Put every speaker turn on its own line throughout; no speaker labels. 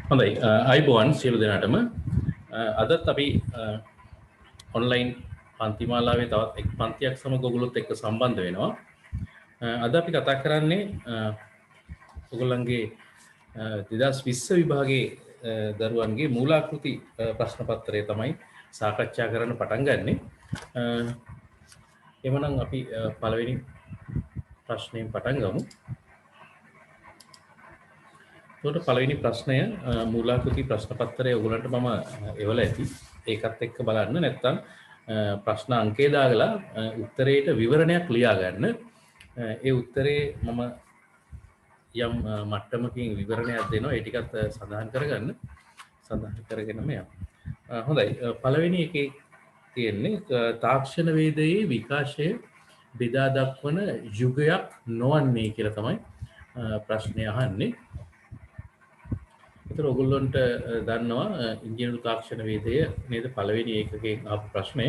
හොඳයි අයිබෝවන් සියලු දෙනාටම අදත් අපි ඔන්ලයින් පන්තිමාලාවේ තවත් එක් පන්තියක් සමග ඔයගොල්ලොත් එක්ක සම්බන්ධ වෙනවා. අද අපි කතා කරන්නේ ඔයගොල්ලන්ගේ 2020 විභාගයේ දරුවන්ගේ මූලාකෘති ප්‍රශ්න පත්‍රය තමයි සාකච්ඡා කරන්න පටන් ගන්නෙ. එවනම් අපි පළවෙනි ප්‍රශ්නයෙන් පටන් ගමු. එතකොට පළවෙනි ප්‍රශ්නය මූලාකෘති ප්‍රශ්න පත්‍රය ඔයගොල්ලන්ට මම එවලා ඇති. ඒකත් එක්ක බලන්න නැත්නම් ප්‍රශ්න අංකය දාගලා උත්තරේට විවරණයක් ලියා ගන්න. ඒ උත්තරේ මම යම් මට්ටමකින් විවරණයක් දෙනවා. ඒ ටිකත් සඳහන් කරගන්න. සඳහන් කරගෙනම යන්න. හොඳයි. පළවෙනි එකේ තියෙන්නේ තාක්ෂණ වේදයේ විකාශය බෙදා දක්වන යුගයක් නොවන්නේ කියලා තමයි ප්‍රශ්නය අහන්නේ. ඒතර ඔයගොල්ලන්ට දන්නවා ඉන්දියානු තාක්ෂණ වේදය නේද පළවෙනි ඒකකයෙන් ආපු ප්‍රශ්නය.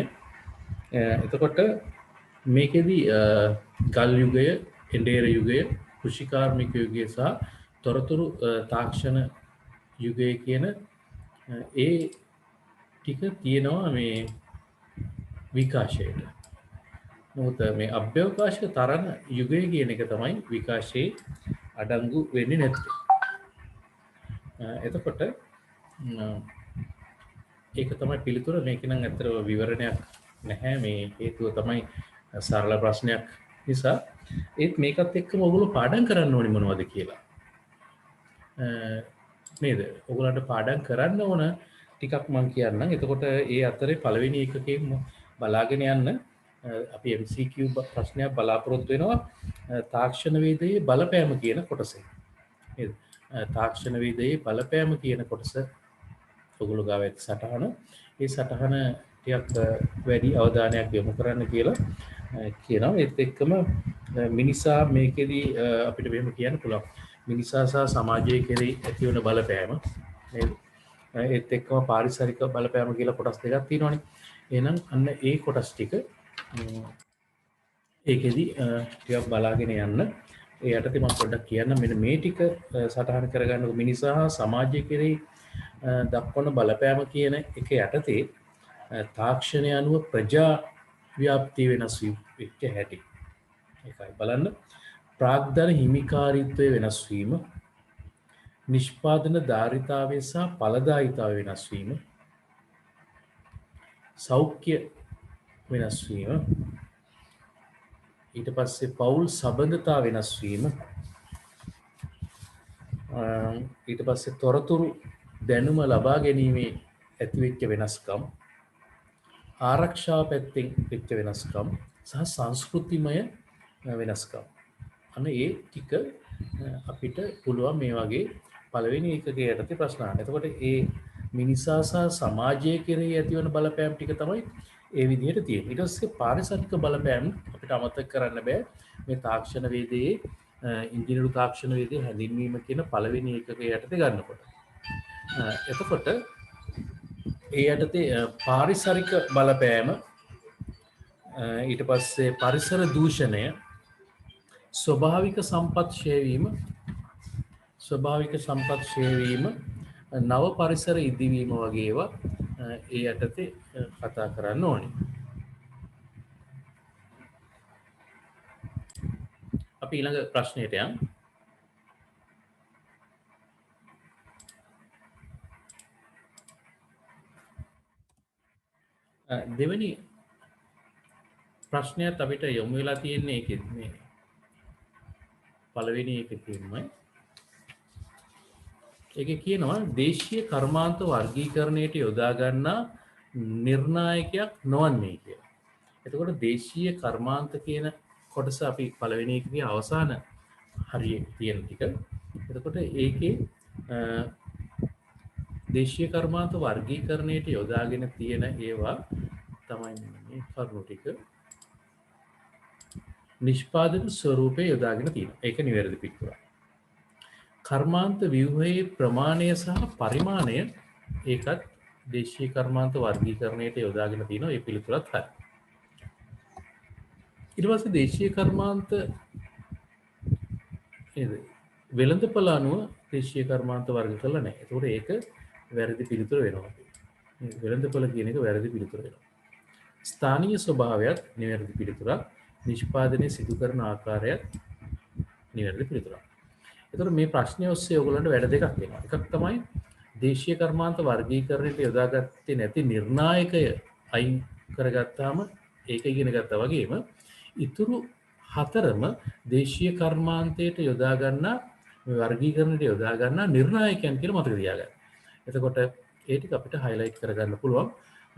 එතකොට මේකෙදි ගල් යුගය, එඬේර යුගය, කෘෂිකාර්මික යුගය සහ තොරතුරු තාක්ෂණ යුගය කියන ඒ ටික තියෙනවා මේ විකාශයට. මොකද මේ අභ්‍යවකාශ තරණ යුගය කියන එක තමයි විකාශයේ අඩංගු වෙන්නේ නැත්තේ. එතකොට ඒක තමයි පිළිතුර. මේක නම් ඇත්තට විවරණයක් නැහැ. මේ හේතුව තමයි සරල ප්‍රශ්නයක් නිසා. ඒත් මේකත් එක්කම ඔයගොල්ලෝ පාඩම් කරන්න ඕනි මොනවද කියලා. නේද? ඔයගොල්ලන්ට පාඩම් කරන්න ඕන ටිකක් මම කියන්නම්. එතකොට ඒ අතරේ පළවෙනි එකකේ බලාගෙන යන්න අපි MCQ ප්‍රශ්නයක් බලාපොරොත්තු වෙනවා තාක්ෂණ වේදයේ බලපෑම කියන කොටසෙන්. නේද? තාක්ෂණ වේදයේ බලපෑම කියන කොටස ඔයගොල්ලෝ ගාව ඇති සටහන. ඒ සටහන ටිකක් වැඩි අවධානයක් යොමු කරන්න කියලා කියනවා. ඒත් එක්කම මිනිසා මේකෙදි අපිට මෙහෙම කියන්න පුළුවන්. මිනිසා සහ සමාජය කෙරෙහි ඇතිවන බලපෑම නේද? ඒත් එක්කම පාරිසරික බලපෑම කියලා කොටස් දෙකක් තියෙනවානේ. එහෙනම් අන්න ඒ කොටස් ටික ඒකෙදි ටිකක් බලාගෙන යන්න. ඒ යටතේ මම පොඩ්ඩක් කියන්න මෙන්න මේ ටික සටහන් කරගන්නකො මිනිසා හා සමාජය කෙරෙහි දක්වන බලපෑම කියන එක යටතේ තාක්ෂණය අනුව ප්‍රජා ව්‍යාප්තිය වෙනස් වෙච්ච හැටි. ඒකයි බලන්න. ප්‍රාග්ධන හිමිකාරීත්වය වෙනස් වීම, නිෂ්පාදන ධාරිතාවය සහ ඵලදායීතාවය වෙනස් වීම, සෞඛ්‍ය වෙනස් වීම, ඊට පස්සේ පවුල් සබඳතා වෙනස් වීම, ඊට පස්සේ තොරතුරු දැනුම ලබා ගැනීමේ ඇතිවෙච්ච වෙනස්කම්, ආරක්ෂාව පැත්තෙන් වෙච්ච වෙනස්කම් සහ සංස්කෘතිමය වෙනස්කම්. අන්න ඒ ටික අපිට පුළුවන් මේ වගේ පළවෙනි එකකේ යටතේ ප්‍රශ්න අහන්න. එතකොට ඒ මිනිසා සහ සමාජය කෙරෙහි ඇතිවන බලපෑම් ටික තමයි ඒ විදිහට තියෙන්නේ. ඊට පස්සේ පාරිසරික බලපෑම් අපිට අමතක කරන්න බෑ. මේ තාක්ෂණ වේදයේ ඉංජිනේරු තාක්ෂණ වේදයේ හැඳින්වීම කියන පළවෙනි ඒකකයේ යටතේ ගන්නකොට. එතකොට ඒ යටතේ පාරිසරික බලපෑම, ඊට පස්සේ පරිසර දූෂණය, ස්වභාවික සම්පත් ක්ෂය වීම, නව පරිසර ඉදිවීම වගේ ඒවා ඒ යටතේ කතා කරන්න ඕනේ. අපි ඊළඟ ප්‍රශ්නයට යමු. දෙවෙනි ප්‍රශ්නයත් අපිට යොමු වෙලා තියෙන්නේ ඒකෙත් මේ පළවෙනි එකකින්මයි. ඒකේ කියනවා දේශීය කර්මාන්ත වර්ගීකරණයට යොදා ගන්නා නිර්ණායකයක් නොවන්නේ කියලා. එතකොට දේශීය කර්මාන්ත කියන කොටස අපි පළවෙනි එකේ අවසාන හරිය තියෙන ටික. එතකොට ඒකේ දේශීය කර්මාන්ත වර්ගීකරණයට යොදාගෙන තියෙන ඒවා තමයි මේ කරුණු ටික. නිෂ්පාදන ස්වරූපේ යොදාගෙන තියෙනවා. ඒක නිවැරදි පිටුවක්. කර්මාන්ත ව්‍යුහයේ ප්‍රමාණය සහ පරිමාණය ඒකත් දේශීය කර්මාන්ත වර්ගීකරණයට යොදාගෙන තියෙනවා. ඒ පිළිතුරත් හරි. ඊට පස්සේ දේශීය කර්මාන්ත වෙළඳපළ අනුව දේශීය කර්මාන්ත වර්ග කළා නැහැ. ඒතකොට ඒක වැරදි පිළිතුර වෙනවා. වෙළඳපොළ කියන එක වැරදි පිළිතුර වෙනවා. ස්ථානීය ස්වභාවයත් නිවැරදි පිළිතුරක්. නිෂ්පාදනය සිදු කරන ආකාරයත් නිවැරදි පිළිතුරක්. එතකොට මේ ප්‍රශ්නය ඔස්සේ ඔයගොල්ලන්ට වැඩ දෙකක් වෙනවා. එකක් තමයි දේශීය කර්මාන්ත වර්ගීකරණයට යොදාගත්තේ නැති නිර්ණායකය අයින් කරගත්තාම ඒක ඉගෙන ගත්තා වගේම ඉතුරු හතරම දේශීය කර්මාන්තයට යොදා ගන්නා වර්ගීකරණයට යොදා ගන්නා නිර්ණායකයන් කියලා මතක තියාගන්න. එතකොට ඒ ටික අපිට හයිලයිට් කරගන්න පුළුවන්.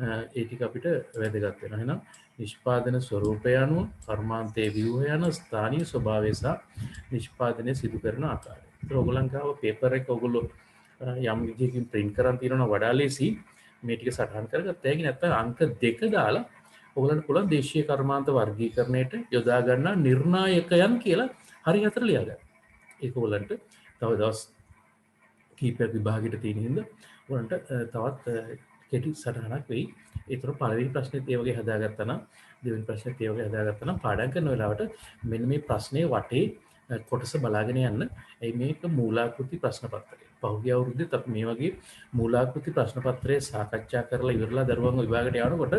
ඒ ටික අපිට වැදගත් වෙනවා. එහෙනම් නිෂ්පාදන ස්වરૂපය අනුව කර්මාන්තයේ ව්‍යුහය අනුව ස්ථානීය ස්වභාවය සහ නිෂ්පාදනය සිදු කරන ආකාරය. ඒතර ඔයගොල්ලන් ගාව පේපර් එක ඔයගොල්ලෝ යම් විදිහකින් print කරන් තියෙනවා වඩා ලේසි මේ ටික සටහන් කරගත්ත හැකි නැත්නම් අංක 2 දාලා ඔයගොල්ලන්ට පුළුවන් දේශීය කර්මාන්ත වර්ගීකරණයට යොදා ගන්නා නිර්ණායකයන් කියලා හරි හතර ලියා ගන්න. ඒක ඔයගොල්ලන්ට තව දවස් කීපයක් විභාගයට තියෙන හින්දා ඔයගොල්ලන්ට තවත් කෙටි සටහනක් වෙයි. ඒතර පළවෙනි ප්‍රශ්නේත් ඒ වගේ හදාගත්තා නම් දෙවෙනි ප්‍රශ්නේත් ඒ වගේ හදාගත්තා නම් පාඩම් කරන වෙලාවට මෙන්න මේ ප්‍රශ්නේ වටේ කොටස බලාගෙන යන්න. ඒ මේක මූලාකෘති ප්‍රශ්න පත්‍රය. පහුගිය අවුරුද්දේත් අපි මේ වගේ මූලාකෘති ප්‍රශ්න පත්‍රය සාකච්ඡා කරලා ඉවරලා දරුවන්ව විභාගයට යවනකොට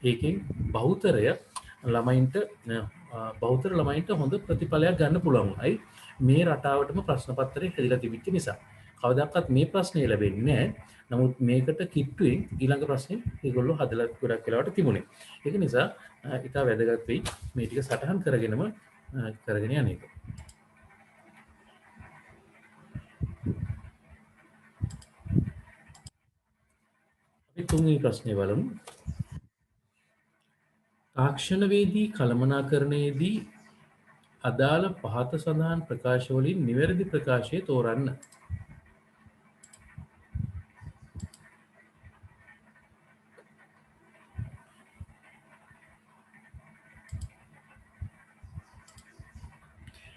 ඒකෙන් බහුතර ළමයින්ට හොඳ ප්‍රතිඵලයක් ගන්න පුළුවන්. අයි මේ රටාවටම ප්‍රශ්න පත්‍රය හැදිලා තිබිච්ච නිසා. කවදාවත් මේ ප්‍රශ්නේ ලැබෙන්නේ නැහැ. නමුත් මේකට කිට්ටුවෙන් ඊළඟ ප්‍රශ්නේ ඒගොල්ලෝ හදලා ගොඩක් වෙලාවට තිබුණේ. ඒක නිසා ඉතා වැදගත් වෙයි මේ ටික සටහන් කරගෙනම කරගෙන යන එක. අපි තුන්වෙනි ප්‍රශ්නේ බලමු. තාක්ෂණවේදී කළමනාකරණයේදී අදාළ පහත සඳහන් ප්‍රකාශ වලින් නිවැරදි ප්‍රකාශය තෝරන්න.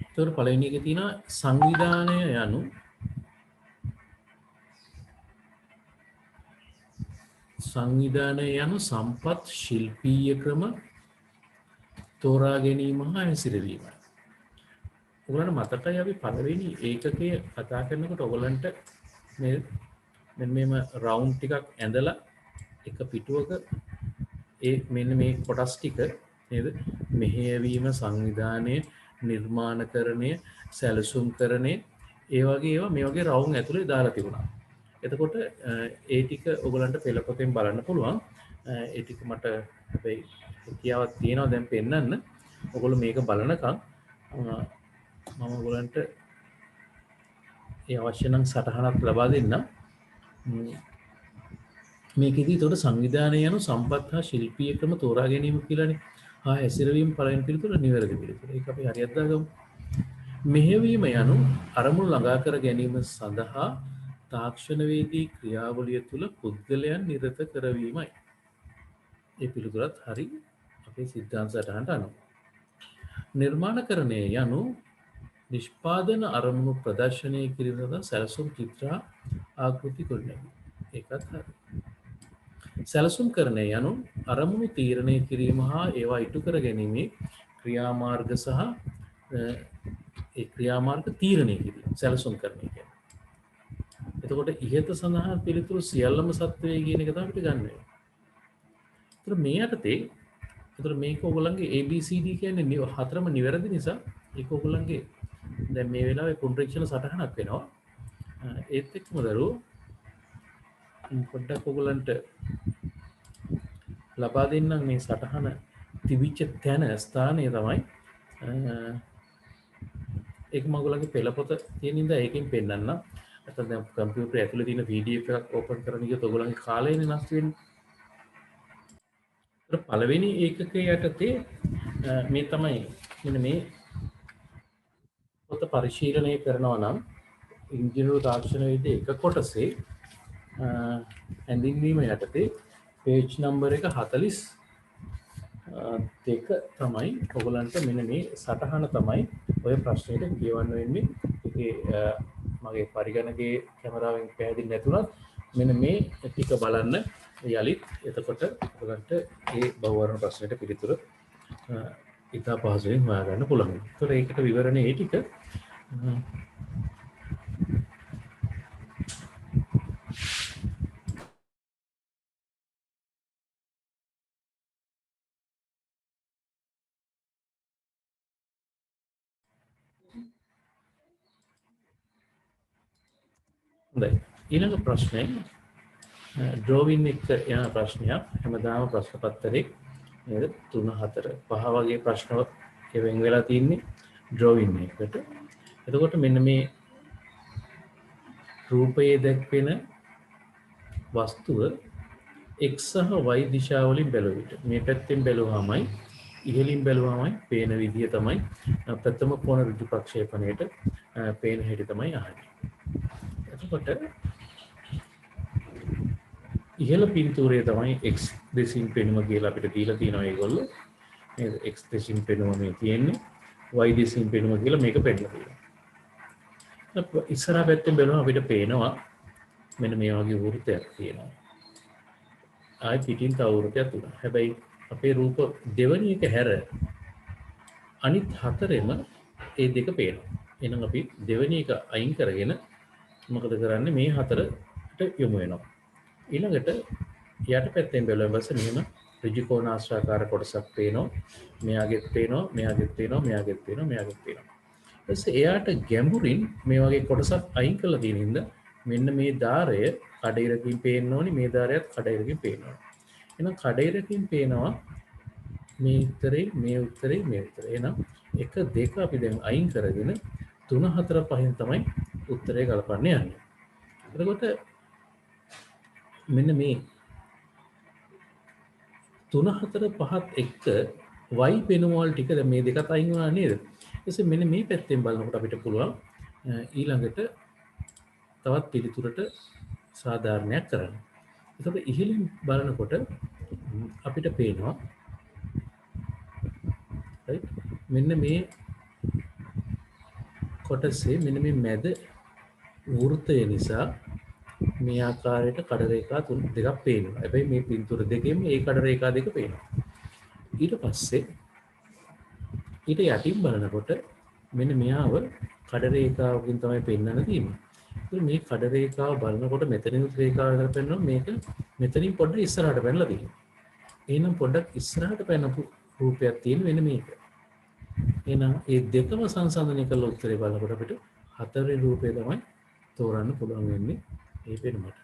ඒතර පළවෙනි එකේ තියෙනවා සංවිධානය යනු සම්පත් ශිල්පීය ක්‍රම තෝරා ගැනීම හා හැසිරවීම. ඔයගොල්ලන්ට මතකයි අපි පළවෙනි ඒකකයේ කතා කරනකොට ඔයගොල්ලන්ට මෙන්න මේම රවුන්ඩ් ටිකක් ඇඳලා එක පිටුවක මෙන්න මේ කොටස් ටික නේද? මෙහෙයවීම, සංවිධානය, නිර්මාණකරණය, සැලසුම්කරණය, ඒ වගේ ඒවා මේ වගේ රවුම් ඇතුලේ දාලා තිබුණා. එතකොට ඒ ටික ඔයගොල්ලන්ට පෙළපොතෙන් බලන්න පුළුවන්. ඒ ටික මට හැබැයි හැකියාවක් තියෙනවා දැන් පෙන්නන්න. ඔයගොල්ලෝ මේක බලනකම් මම ඔයගොල්ලන්ට ඒ අවශ්‍ය නම් සටහනක් ලබා දෙන්නම්. මේකෙදි ඒතකොට සංවිධානය යන සම්පත් හා ශිල්පීය ක්‍රම තෝරා ගැනීම කියලානේ. හා හැසිරවීම පළවෙනි පිළිතුර නිවැරදි පිළිතුර. ඒක අපි හරියට දාගමු. මෙහෙයවීම යනු අරමුණු ළඟා කර ගැනීම සඳහා තාක්ෂණවේදී ක්‍රියාවලිය තුළ පුද්ගලයන් නිරත කරවීමයි. ඒ පිළිතුරත් හරි අපේ සිද්ධාන්ත සටහනට අනුව. නිර්මාණකරණය යනු නිෂ්පාදන අරමුණු ප්‍රදර්ශනය කිරීම සඳහා සැලසුම් චිත්‍ර ආකෘති ගොඩනැගීම. ඒකත් හරි. සැලසුම්කරණය යනු අරමුණු තීරණය කිරීම හා ඒවා ඉටු කර ගැනීමේ ක්‍රියාමාර්ග සහ ඒ ක්‍රියාමාර්ග තීරණය කිරීම සැලසුම්කරණය කියන්නේ. එතකොට ඉහත සඳහන් පිළිතුරු සියල්ලම සත්‍ය වේ කියන එක තමයි අපිට ගන්න වෙන්නේ. ඒතර මේ යටතේ ඒතර මේක ඔයගොල්ලන්ගේ ABCD කියන්නේ හතරම නිවැරදි නිසා ඒක ඔයගොල්ලන්ගේ දැන් මේ වෙලාවේ පුනරීක්ෂණ සටහනක් වෙනවා. ඒත් එක්කම දරුවෝ පොඩ්ඩක් ඔයගොල්ලන්ට ලබා දෙන්නම් මේ සටහන තිබිච්ච තැන ස්ථානය තමයි ඒක මම ඔයගොල්ලන්ගේ පෙළපොත තියෙන ඉඳලා ඒකෙන් පෙන්නන්න. නැත්නම් දැන් කම්පියුටර් ඇතුලේ තියෙන PDF එකක් ඕපන් කරන ගියොත් ඔයගොල්ලන්ගේ කාලයනේ නැස් වෙන්නේ. ඒතර පළවෙනි ඒකකයේ යටතේ මේ තමයි මෙන්න මේ පොත පරිශීලනය කරනවා නම් ඉංජිනේරු තාක්ෂණවේදී එක කොටසේ හැඳින්වීම යටතේ පේජ් නම්බර් එක 42 තමයි ඔයගලන්ට මෙන්න මේ සටහන තමයි ඔය ප්‍රශ්නෙට කියවන්න වෙන්නේ. ඒකේ මගේ පරිගණකයේ කැමරාවෙන් පැහැදිලි නැතුණත් මෙන්න මේ ටික බලන්න යලිත් එතකොට ඔයගලන්ට මේ බහුවර්ණ ප්‍රශ්නෙට පිළිතුර ඉතා පහසුවෙන් හොයාගන්න පුළුවන්. ඒතකොට ඒකට විවරණේ ඒ ටික හොඳයි. ඊළඟ ප්‍රශ්නය ඩ්‍රෝවින් එක යන ප්‍රශ්නයක්. හැමදාම ප්‍රශ්න පත්තරේ නේද 3 4 5 වගේ ප්‍රශ්න වෙන් වෙලා තියෙන්නේ ඩ්‍රෝවින් එකට. එතකොට මෙන්න මේ රූපයේ දැක්වෙන වස්තුව x සහ y දිශාවලින් බැලුව විට මේ පැත්තෙන් බැලුවාමයි ඉහළින් බැලුවාමයි පේන විදිය තමයි ප්‍රථම කෝණ ඍජු ප්‍රක්ෂේපණයට පේන හැටි තමයි අහන්නේ. එතකොට ඉහළ පින්තූරය තමයි x දෙසින් පෙනුම කියලා අපිට දීලා තියෙනවා ඒගොල්ලෝ. නේද? x දෙසින් පෙනුම මේ තියෙන්නේ y දෙසින් පෙනුම කියලා මේක පෙන්නලා තියෙනවා. ඉස්සරහ පැත්තෙන් බලනවා අපිට පේනවා මෙන්න මේ වගේ වෘත්තයක් තියෙනවා. ආයි පිටින් තව වෘත්තයක් තුනක්. හැබැයි අපේ රූප දෙවනි එක හැර අනිත් හතරෙම ඒ දෙක පේනවා. එහෙනම් අපි දෙවනි එක අයින් කරගෙන මොකද කරන්නේ මේ හතරට යොමු වෙනවා. ඊළඟට යට පැත්තෙන් බැලුවම පස්සේ මෙහෙම ඍජු කෝණාශ්‍රාකාර කොටසක් පේනවා. මෙයාගෙත් පේනවා, මෙයාගෙත් පේනවා, මෙයාගෙත් පේනවා, මෙයාගෙත් පේනවා. ඊපස්සේ එයාට ගැඹුරින් මේ වගේ කොටසක් අයින් කරලා තියෙන හින්දා මෙන්න මේ ධාරය කඩිරකින් පේන්න ඕනි, මේ ධාරයත් කඩිරකින් පේන්න ඕනි. එහෙනම් කඩිරකින් පේනවා මේ උත්තරේ, මේ උත්තරේ, මේ උත්තරේ. එහෙනම් 1 2 අපි දැන් අයින් කරගෙන 3 4 5න් තමයි උත්තරේ ගලපන්න යන්නේ. එතකොට මෙන්න මේ 3 4 5ත් එක්ක y පෙනුමවල ටික දැන් මේ දෙකත් අයින් වුණා නේද? ඊටසේ මෙන්න මේ පැත්තෙන් බලනකොට අපිට පුළුවන් ඊළඟට තවත් පිළිතුරට සාධාරණයක් කරන්න. එතකොට ඉහළින් බලනකොට අපිට පේනවා right මෙන්න මේ කොටසේ මෙන්න මේ මැද වෘත්තය නිසා මේ ආකාරයට කඩ රේඛා දෙකක් පේනවා. හැබැයි මේ පින්තූර දෙකෙන් මේ කඩ රේඛා දෙක පේනවා. ඊට පස්සේ ඊට යටින් බලනකොට මෙන්න මෙයාව කඩ රේඛාවකින් තමයි පෙන්වන්න තියෙන්නේ. ඒත් මේ කඩ රේඛාව බලනකොට මෙතනින් රේඛාව කරලා පෙන්වනවා මේක මෙතනින් පොඩ්ඩක් ඉස්සරහට පැනලා තියෙනවා. එහෙනම් පොඩ්ඩක් ඉස්සරහට පැනපු රූපයක් තියෙන වෙන මේක. එහෙනම් මේ දෙකම සංසන්දනය කරලා උත්තරේ බලනකොට අපිට හතරේ රූපය තමයි තෝරන්න පුළුවන් වෙන්නේ මේ පෙනුමට.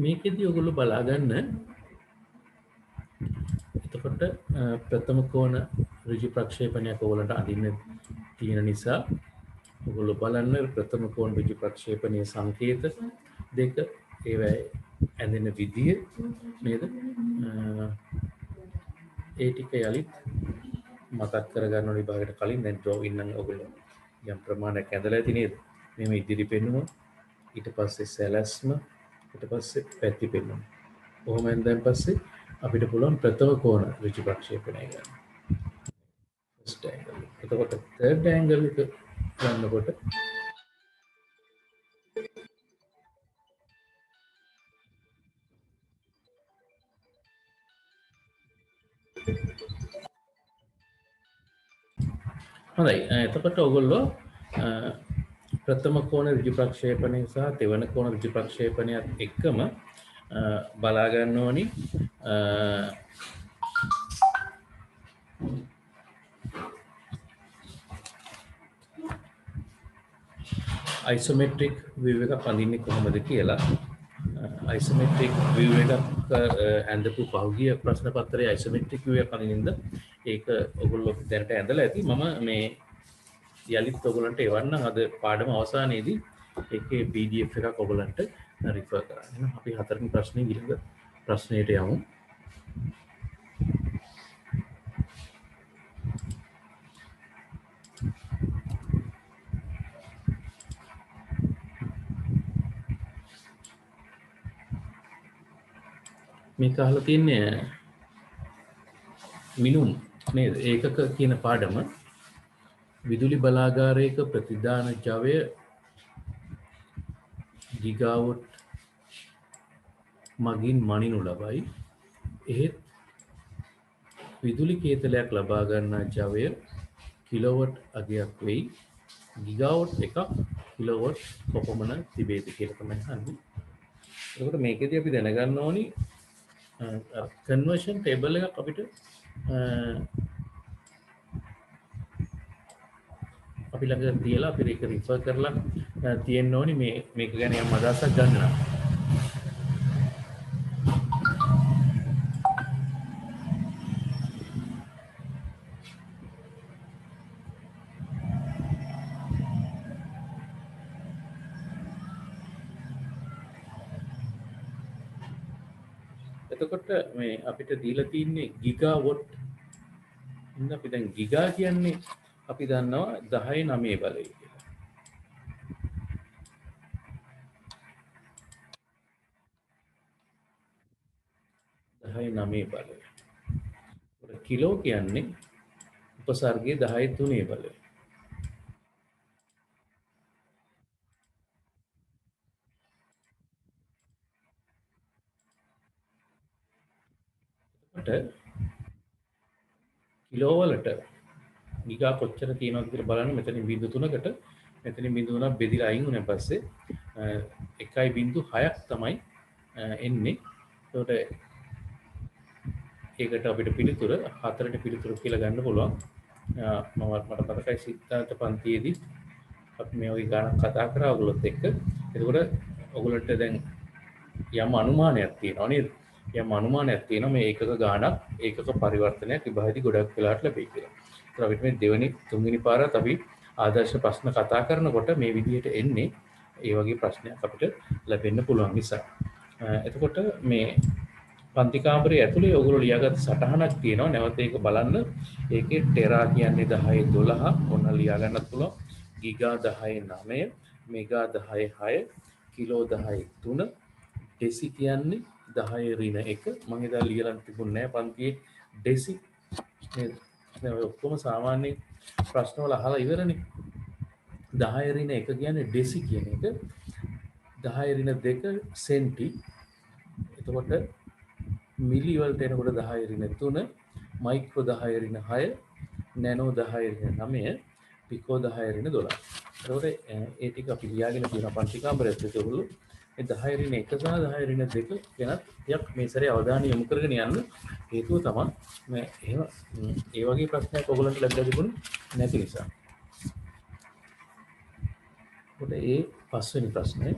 මේකෙදී ඔයගොල්ලෝ බලා ගන්න එතකොට ප්‍රථම කෝණ ඍජු ප්‍රක්ෂේපණයක් ඔයගොල්ලන්ට අඳින්න තියෙන නිසා ඔයගොල්ලෝ බලන්න ප්‍රථම කෝණ ඍජු ප්‍රක්ෂේපණයේ සංකේත දෙක ඒවැ ඇඳෙන විදිය නේද? ඒ ටික යලිත් මතක් කරගන්න ඕනේ විභාගයට කලින්. දැන් ඩ්‍රෝවින් නම් ඔයගොල්ලෝ යම් ප්‍රමාණයක් ඇඳලා ඇති නේද? මේ ඉදිරි පෙන්නුම ඊට පස්සේ සැලැස්ම ඊට පස්සේ පැති පෙන්නුම. කොහොම ඇඳන් පස්සේ අපිට පුළුවන් ප්‍රථම කෝණ ඍජු ප්‍රක්ෂේපණය ගන්න. First angle. එතකොට තර්ඩ් ඇන්ගල් එක ගන්නකොට හොඳයි. එතකොට ඔයගොල්ලෝ ප්‍රථම කෝණ ඍජු ප්‍රක්ෂේපණය සහ දෙවන කෝණ ඍජු ප්‍රක්ෂේපණයත් එක්කම බලා ගන්න ඕනි isometric view එකක් අඳින්නේ කොහොමද කියලා. isometric view එකක් ඇඳපු පහුගිය ප්‍රශ්න පත්‍රයේ isometric view එකක් අඳිනින්ද ඒක ඔයගොල්ලෝ දැනට ඇඳලා ඇති. මම මේ යලිත් ඔයගොල්ලන්ට එවන්නම් අද පාඩම අවසානයේදී ඒකේ PDF එකක් ඔයගොල්ලන්ට රිෆර් කරන්න. එහෙනම් අපි හතරවෙනි ප්‍රශ්නේ ඊළඟ ප්‍රශ්නයට යමු. මේක අහලා තියන්නේ මිනුම් නේද? ඒකක කියන පාඩම විදුලි බලාගාරයක ප්‍රතිධාන ජවය ගිගාවොට් මගින් මනිනු ලබයි. එහෙත් විදුලි කේතලයක් ලබා ගන්නා ජවය කිලෝවොට් අගයක් වෙයි. ගිගාවොට් එකක් කිලෝවොට් කොපමණ තිබේද කියලා තමයි අහන්නේ. එතකොට මේකෙදී අපි දැනගන්න ඕනි කන්වර්ෂන් ටේබල් එකක් අපිට අපි ළඟ තියලා අපි ඒක රිෆර් කරලා තියෙන්න ඕනි මේක ගැන යම් අදහසක් ගන්න නම්. එතකොට මේ අපිට දීලා තින්නේ ගිගාවොට්. ඉතින් අපි දැන් ගිගා කියන්නේ අපි දන්නවා 10 9 බලය කියලා. 10 9 බලය. කිලෝ කියන්නේ උපසර්ගයේ 10 3 බලය. එතකොට කිලෝ වලට ගිගා කොච්චර තියෙනවද කියලා බලන්න. මෙතනින් බිංදු 3කට මෙතනින් බිංදු 3ක් බෙදලා අයින් වුණාන් පස්සේ 1.6ක් තමයි එන්නේ. එතකොට ඒකට අපිට පිළිතුර 4ට පිළිතුර කියලා ගන්න පුළුවන්. මට මතකයි සිද්ධාර්ථ පන්තියේදී අපි මේ වගේ ගණන් කතා කරා ඔයගොල්ලොත් එක්ක. එතකොට ඔයගොල්ලන්ට දැන් යම් අනුමානයක් තියෙනවා නේද? යම් අනුමානයක් තියෙනවා මේ ඒකක ගාණක් ඒකක පරිවර්තනයක් විභාගදී ගොඩක් වෙලාවට ලැබෙයි කියලා. ඒත් අපිට මේ දෙවෙනි තුන්වෙනි පාරත් අපි ආදර්ශ ප්‍රශ්න කතා කරනකොට මේ විදිහට එන්නේ ඒ වගේ ප්‍රශ්නයක් අපිට ලැබෙන්න පුළුවන් නිසා. එතකොට මේ පන්ති කාමරයේ ඇතුලේ ඔයගොල්ලෝ ලියාගත්ත සටහනක් තියෙනවා. නැවත ඒක බලන්න. ඒකේ ටෙරා කියන්නේ 10 12 ඔන්න ලියා ගන්නත් පුළුවන්. ගිගා 10 9 මෙගා 10 6 කිලෝ 10 3 ඩෙසි කියන්නේ 10 ඍණ 1 මම එදා ලියලා තිබුණේ නැහැ පන්තියේ ඩෙසි නේද? දැන් ඔය ඔක්කොම සාමාන්‍ය ප්‍රශ්නවල අහලා ඉවරනේ. 10 ඍණ 1 කියන්නේ ඩෙසි කියන එක. 10 ඍණ 2 සෙන්ටි. එතකොට මිලි වලට එනකොට 10 ඍණ 3 මයික්‍රෝ 10 ඍණ 6 නැනෝ 10 ඍණ 9 පිකෝ 10 ඍණ 12. එතකොට ඒ ටික අපි ලියාගෙන තියෙන පන්ති කාමරයේ ඇතුළේ මේ 10 ඍණ 1 සහ 10 ඍණ 2 ගැන ටිකක් මේ සැරේ අවධානය යොමු කරගෙන යන්න. හේතුව තමයි මේ එහෙම ඒ වගේ ප්‍රශ්නයක් ඔයගොල්ලන්ට ලැබලා තිබුණේ නැති නිසා. ඒකට ඒ පස්වෙනි ප්‍රශ්නේ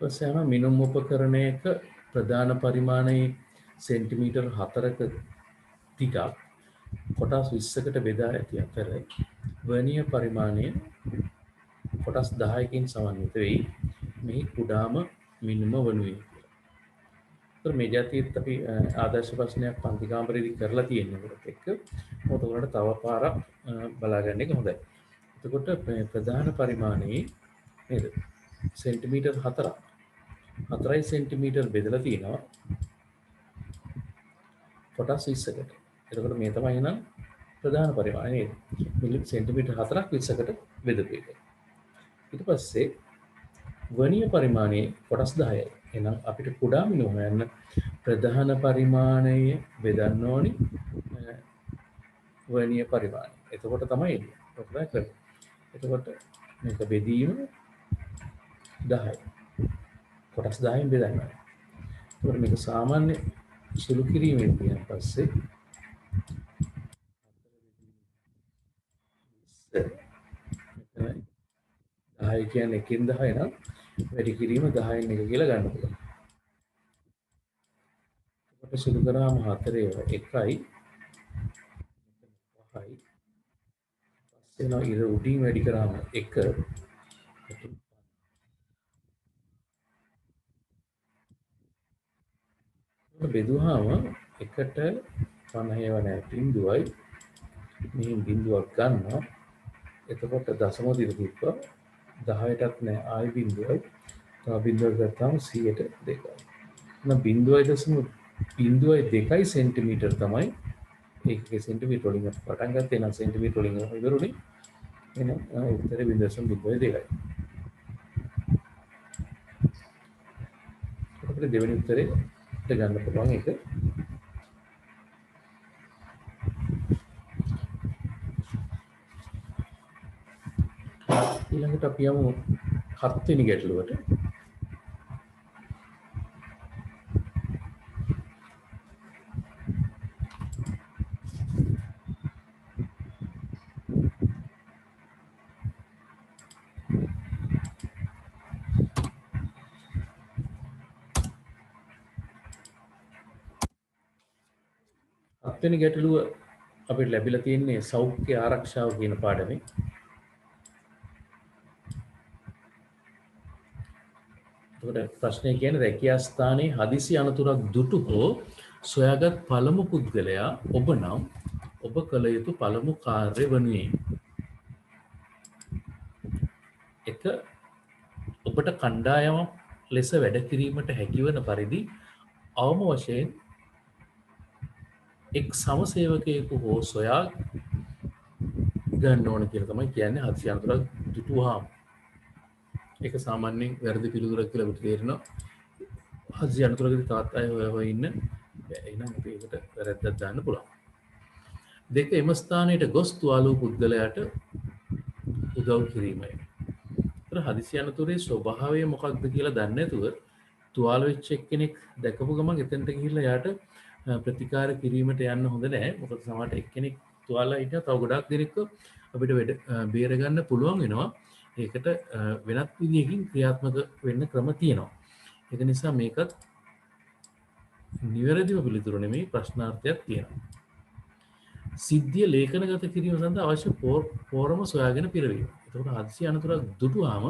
පස්සේම මිනුම් උපකරණයක ප්‍රධාන පරිමාණයේ සෙන්ටිමීටර් 4ක තිටක් කොටස් 20කට බෙදා ඇති අතර වර්නියර් පරිමාණය කොටස් 10කින් සමන්විත වෙයි. මෙහි කුඩාම මිනුම වනුයේ කියලා. ඒතර මේ જાතියත් අපි ආදර්ශ ප්‍රශ්නයක් පන්ති කාමරේදී කරලා තියෙනකොට එක්ක මොකද උනට තව පාරක් බලාගන්න එක හොඳයි. එතකොට ප්‍රධාන පරිමාණයේ නේද සෙන්ටිමීටර් 4ක් 4 සෙන්ටිමීටර් බෙදලා තියෙනවා කොටස් 20කට. එතකොට මේ තමයි එහෙනම් ප්‍රධාන පරිමාණය නේද? මිලි සෙන්ටිමීටර් 4ක් 20කට බෙදපු එක. ඊට පස්සේ වර්නියර් පරිමාණයේ කොටස් 10යි. එහෙනම් අපිට කුඩා මිනුම හොයන්න ප්‍රධාන පරිමාණය බෙදන්න ඕනි වර්නියර් පරිමාණය. එතකොට තමයි එන්නේ. ඔක තමයි කරන්නේ. එතකොට මේක බෙදීම 10යි. කොටස් 10න් බෙදන්න. ඒකට මේක සාමාන්‍ය සුළු කිරීමෙන් කියන පස්සේ 10 කියන්නේ 1න් 10 නම් වැඩි කිරීම 10න් 1 කියලා ගන්න පුළුවන්. ඒකට සුළු කරාම 4 1යි 5යි. පස්සේ නෝ ඉර උඩින් වැඩි කරාම 1 බෙදුවාම එකට 50 වන බිඳුවයි මෙහෙන් බිඳුවක් ගන්නවා. එතකොට දශම දිග තිබ්බා 10ටත් නෑ ආයි බිඳුවයි. තව බිඳුවක් ගත්තාම 100ට 2යි. එහෙනම් 0.02 සෙන්ටිමීටර් තමයි ඒකේ සෙන්ටිමීටර වලින් පටන් ගත්තේ. නම් සෙන්ටිමීටර වලින් ඉවරුනේ. එහෙනම් උත්තරේ 0.02යි. අපිට දෙවෙනි උත්තරේ ගන්න පුළුවන් ඒක. ඊළඟට අපි යමු 7 වෙනි ගැටලුවට. හත්වෙනි ගැටලුව අපිට ලැබිලා තියෙන්නේ සෞඛ්‍ය ආරක්ෂාව කියන පාඩමේ. එතකොට ප්‍රශ්නේ කියන්නේ රැකියා ස්ථානයේ හදිසි අනතුරක් දුටු හෝ සොයාගත් පළමු පුද්ගලයා ඔබ නම් ඔබ කළ යුතු පළමු කාර්ය වනුයේ එක ඔබට කණ්ඩායමක් ලෙස වැඩ කිරීමට හැකිවන පරිදි අවම වශයෙන් එක් සමසේවකයෙකු හෝ සොයා ගන්න ඕන කියලා තමයි කියන්නේ. හදිසි අනතුරක් දුටුවාම ඒක සාමාන්‍යයෙන් වැරදි පිළිතුරක් කියලා අපිට තේරෙනවා. හදිසි අනතුරකදී තාත් අය හොය ඉන්න එහෙනම් අපි ඒකට වැරද්දක් දාන්න පුළුවන්. දෙක එම ස්ථානයට ගොස් තුවාල වූ පුද්ගලයාට උදව් කිරීමයි. ඒතර හදිසි අනතුරේ ස්වභාවය මොකක්ද කියලා දන්නේ නැතුව තුවාල වෙච්ච එක්කෙනෙක් දැකපු ගමන් එතනට ගිහිල්ලා යාට ප්‍රතිකාර කිරීමට යන්න හොඳ නැහැ. මොකද සමහරට එක්කෙනෙක් තුවාලලා හිටියා තව ගොඩාක් දෙනෙක්ව අපිට බේර ගන්න පුළුවන් වෙනවා. ඒකට වෙනත් විදිහකින් ක්‍රියාත්මක වෙන්න ක්‍රම තියෙනවා. ඒක නිසා මේකත් නිවැරදිව පිළිතුරු නෙමෙයි ප්‍රශ්නාර්ථයක් තියෙනවා. සිද්ධිය ලේඛනගත කිරීම සඳහා අවශ්‍ය පෝරම සොයාගෙන පිරවීම. එතකොට හදිසි අනතුරක් දුටුවාම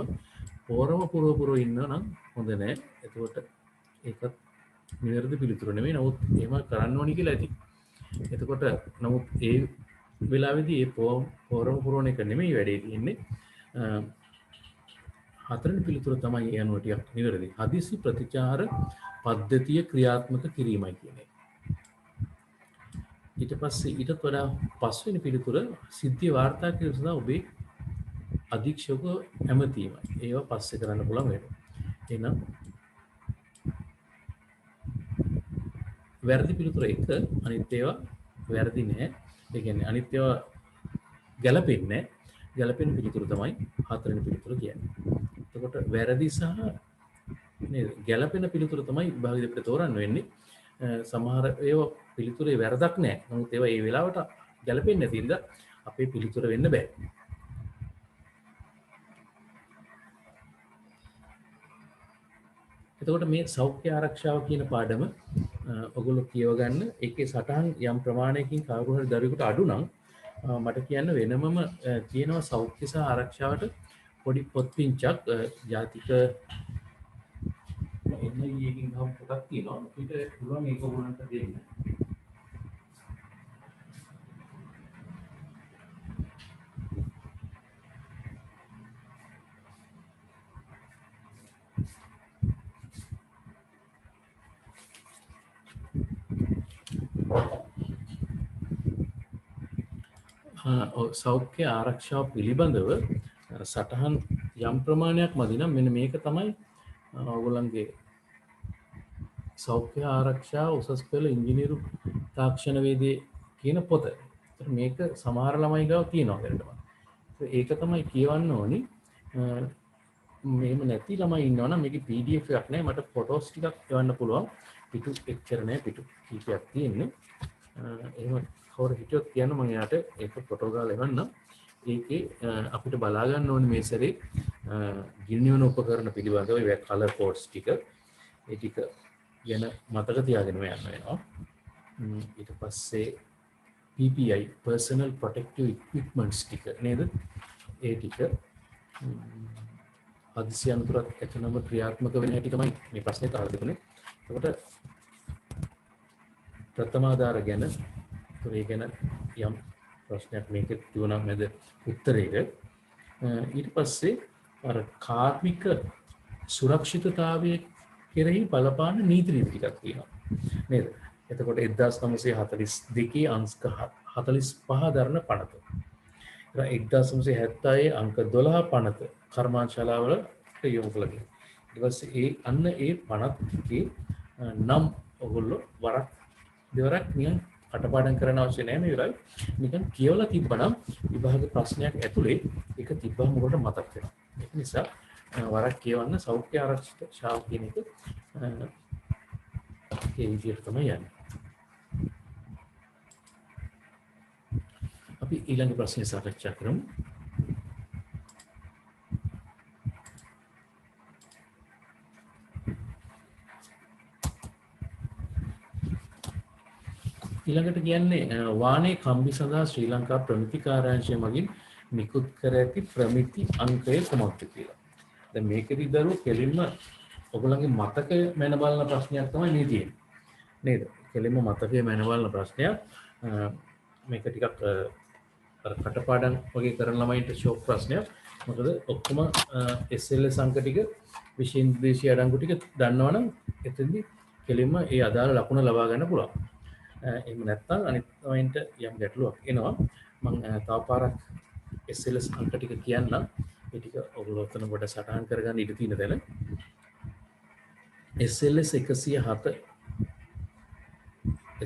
පෝරම පුරව ඉන්න නම් හොඳ නැහැ. එතකොට ඒකත් නිවැරදි පිළිතුරු නෙමෙයි. නමුත් එහෙම කරන්න ඕනි කියලා ඇති. එතකොට නමුත් ඒ වෙලාවේදී ඒ පෝරම පුරවන එක නෙමෙයි වැඩේ තියෙන්නේ. හතරවෙනි පිළිතුර තමයි ඒ අනුව ටිකක් නිවැරදි. හදිසි ප්‍රතිචාර පද්ධතිය ක්‍රියාත්මක කිරීමයි කියන්නේ. ඊට පස්සේ ඊටත් වඩා පස්වෙනි පිළිතුර සිද්ධිය වාර්තා කිරීම සඳහා ඔබේ අධීක්ෂක ඇමතීමයි. ඒවා පස්සේ කරන්න පුළුවන් වෙනවා. එහෙනම් වැරදි පිළිතුර 1 අනිත් ඒවා වැරදි නෑ. ඒ කියන්නේ අනිත් ඒවා ගැලපෙන්නේ නෑ. ගැලපෙන පිළිතුර තමයි හතරවෙනි පිළිතුර කියන්නේ. එතකොට වැරදි සහ නේද ගැලපෙන පිළිතුර තමයි විභාගෙ අපිට තෝරන්න වෙන්නේ. සමහර ඒවා පිළිතුරේ වැරදක් නෑ. නමුත් ඒවා ඒ වෙලාවට ගැලපෙන්නේ නැති ඉඳ අපේ පිළිතුර වෙන්න බෑ. එතකොට මේ සෞඛ්‍ය ආරක්ෂාව කියන පාඩම ඔගොල්ලෝ කියව ගන්න. ඒකේ සටහන් යම් ප්‍රමාණයකින් කවුරු හරි දරුවෙකුට අඩු නම් මට කියන්න වෙනමම තියෙනවා සෞඛ්‍ය සහ ආරක්ෂාවට පොඩි පොත් පිංචක් ජාතික එන්නයකින් ගම් පොතක් තියෙනවා. අපිට පුළුවන් ඒක ඕනකට දෙන්න. සෞඛ්‍ය ආරක්ෂාව පිළිබඳව සටහන් යම් ප්‍රමාණයක් මදි නම් මෙන්න මේක තමයි ඔයගොල්ලන්ගේ සෞඛ්‍ය ආරක්ෂා උසස් පෙළ ඉංජිනේරු තාක්ෂණ වේදේ කියන පොත. මේක සමහර ළමයි ගාව තියෙනවා දැනටම. ඒක තමයි කියවන්න ඕනි. මෙහෙම නැති ළමයි ඉන්නවනම් මේකේ PDF එකක් නැහැ. මට ෆොටෝස් ටිකක් එවන්න පුළුවන්. පිටු එච්චර නැහැ. පිටු කීපයක් තියෙන්නේ. එහෙම කවුරු හිටියොත් කියන්න මම එයාට ඒක ෆොටෝ ගාලා එවන්නම්. ඒකේ අපිට බලා ගන්න ඕනේ මේ සැරේ ගිනියන උපකරණ පිළිබඳව ඒ කලර් කෝඩ්ස් ටික ඒ ටික ගැන මතක තියාගෙන යන්න වෙනවා. ඊට පස්සේ PPI personal protective equipments ටික නේද? ඒ ටික හදිසි අනතුරක් ඇතිවම ක්‍රියාත්මක වෙන හැටි තමයි මේ ප්‍රශ්නේ අහලා තිබුණේ. එතකොට ප්‍රථමාධාර ගැන ඒ ගැන යම් ප්‍රශ්නයක් මේක තිබුණා මැද උත්තරේක. ඊට පස්සේ අර කාර්මික සුරක්ෂිතතාවය කෙරෙහි බලපාන නීති රීති ටිකක් තියෙනවා නේද? එතකොට 1942 අංක 45 දරන පනත. 1970 අංක 12 පනත කර්මාන්තශාලාවලට යොමු කළා. ඊට පස්සේ ඒ අන්න ඒ පනතේ නම් ඔයගොල්ලෝ වරක් දෙවරක් නිකන් කටපාඩම් කරන්න අවශ්‍ය නැහැ නේ විතරයි. නිකන් කියවලා තිබ්බනම් විභාග ප්‍රශ්නයක් ඇතුලේ ඒක තිබ්බම ඔයගොල්ලෝ මතක් වෙනවා. ඒක නිසා වරක් කියවන්න සෞඛ්‍ය ආරක්ෂිත ශාල කියන එක ඒ විදිහට තමයි යන්නේ. අපි ඊළඟ ප්‍රශ්නේ සාකච්ඡා කරමු. ඊළඟට කියන්නේ වානේ කම්බි සඳහා ශ්‍රී ලංකා ප්‍රමිති කාර්යාංශය මගින් නිකුත් කර ඇති ප්‍රමිති අංකය කුමක්ද කියලා. දැන් මේකෙදි දරුවෝ කෙලින්ම ඔයගොල්ලන්ගේ මතකය මැන බලන ප්‍රශ්නයක් තමයි මේ තියෙන්නේ. නේද? කෙලින්ම මතකය මැන බලන ප්‍රශ්නයක්. මේක ටිකක් අර කටපාඩම් වගේ කරන ළමයින්ට ෂොක් ප්‍රශ්නයක්. මොකද ඔක්කොම SLS අංක ටික විශේෂ දේශීය අඩංගු ටික දන්නවනම් එතෙන්දි කෙලින්ම ඒ අදාළ ලකුණ ලබා ගන්න පුළුවන්. එහෙම නැත්නම් අනිත් ළමයින්ට යම් ගැටලුවක් එනවා. මම තව පාරක් SLS අංක ටික කියන්නම්. ඒ ටික ඔයගොල්ලෝ ඔතන කොට සටහන් කරගන්න ඉඩ තියෙන තැන. SLS 107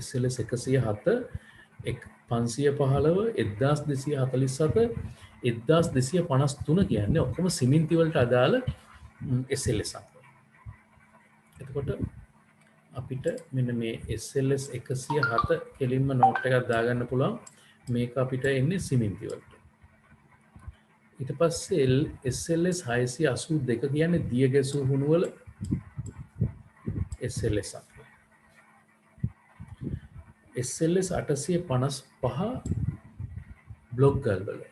SLS 107 515 1247 1253 කියන්නේ ඔක්කොම සිමෙන්ති වලට අදාළ SLS අංක. එතකොට අපිට මෙන්න මේ SLS 107 කෙලින්ම නෝට් එකක් දාගන්න පුළුවන්. මේක අපිට එන්නේ සිමෙන්ති වලට. ඊට පස්සේ SLS 682 කියන්නේ දිය ගැසූ හුණු වල SLS අංක. SLS 855 බ්ලොක් ගල් වල.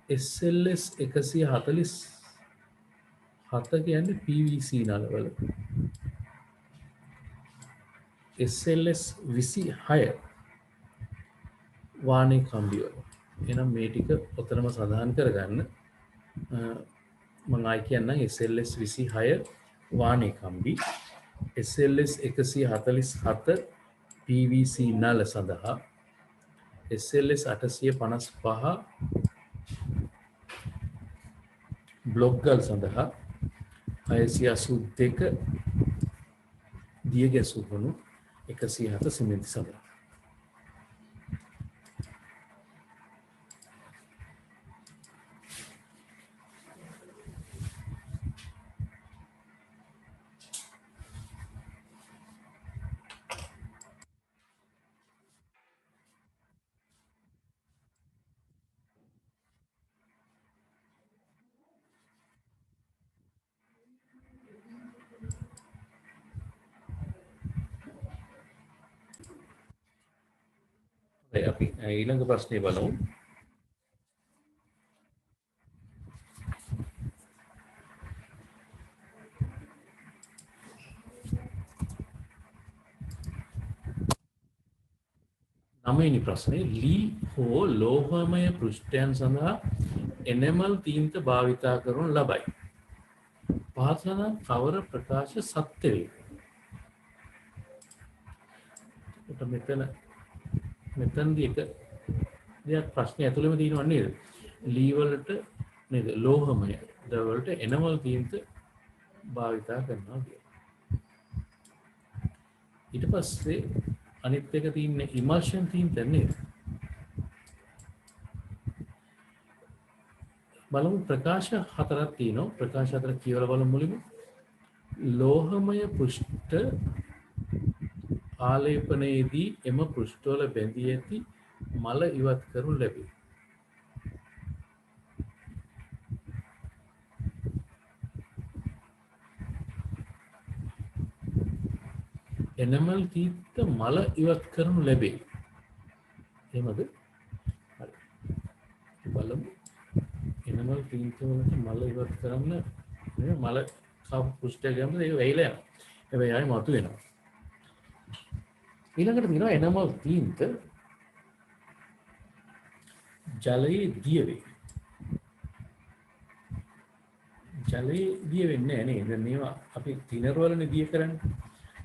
SLS 147 කියන්නේ PVC නලවල. SLS 26 වානේ කම්බි වල. එහෙනම් මේ ටික ඔතනම සඳහන් කරගන්න. මම ආයි කියන්නම් SLS 26 වානේ කම්බි, SLS 147 PVC නල සඳහා, SLS 855 බ්ලොක් ගල් සඳහා, 682 දිය ගැසූ හුණු 107 සිමෙන්ති සඳහා. අපි ඊළඟ ප්‍රශ්නේ බලමු. නවවෙනි ප්‍රශ්නේ ලී හෝ ලෝහමය පෘෂ්ඨයන් සඳහා එනමල් තීන්ත භාවිතා කරනු ලබයි. පහත සඳහන් කවර ප්‍රකාශ සත්‍ය වේ? මෙතනදී එක දෙයක් ප්‍රශ්නේ ඇතුළෙම තියෙනවා නේද? ලී වලට නේද ලෝහමය දවල්ට එනමල් තීන්ත භාවිතා කරනවා කියලා. ඊට පස්සේ අනිත් එක තියෙන්නේ ඉමල්ෂන් තීන්ත නේද? බලමු ප්‍රකාශ හතරක් තියෙනවා. ප්‍රකාශ හතර කියවලා බලමු මුලින්ම. ලෝහමය පෘෂ්ඨ ආලේපනයේදී එම පෘෂ්ඨවල බැඳී ඇති මල ඉවත් කරනු ලැබේ. එනමල් තීත්ත මල ඉවත් කරනු ලැබේ. එහෙමද? හරි. බලමු. එනමල් තීත්ත වලට මල ඉවත් කරන්න මේ මල කප් පෘෂ්ඨය ගමද ඒක වෙයිලා යනවා. හැබැයි ආයෙ මතු වෙනවා. ඊළඟට තියෙනවා එනමල් තීන්ත ජලයේ දිය වේ. ජලයේ දිය වෙන්නේ නැහැ නේද? මේවා අපි තිනරවලනේ දිය කරන්නේ.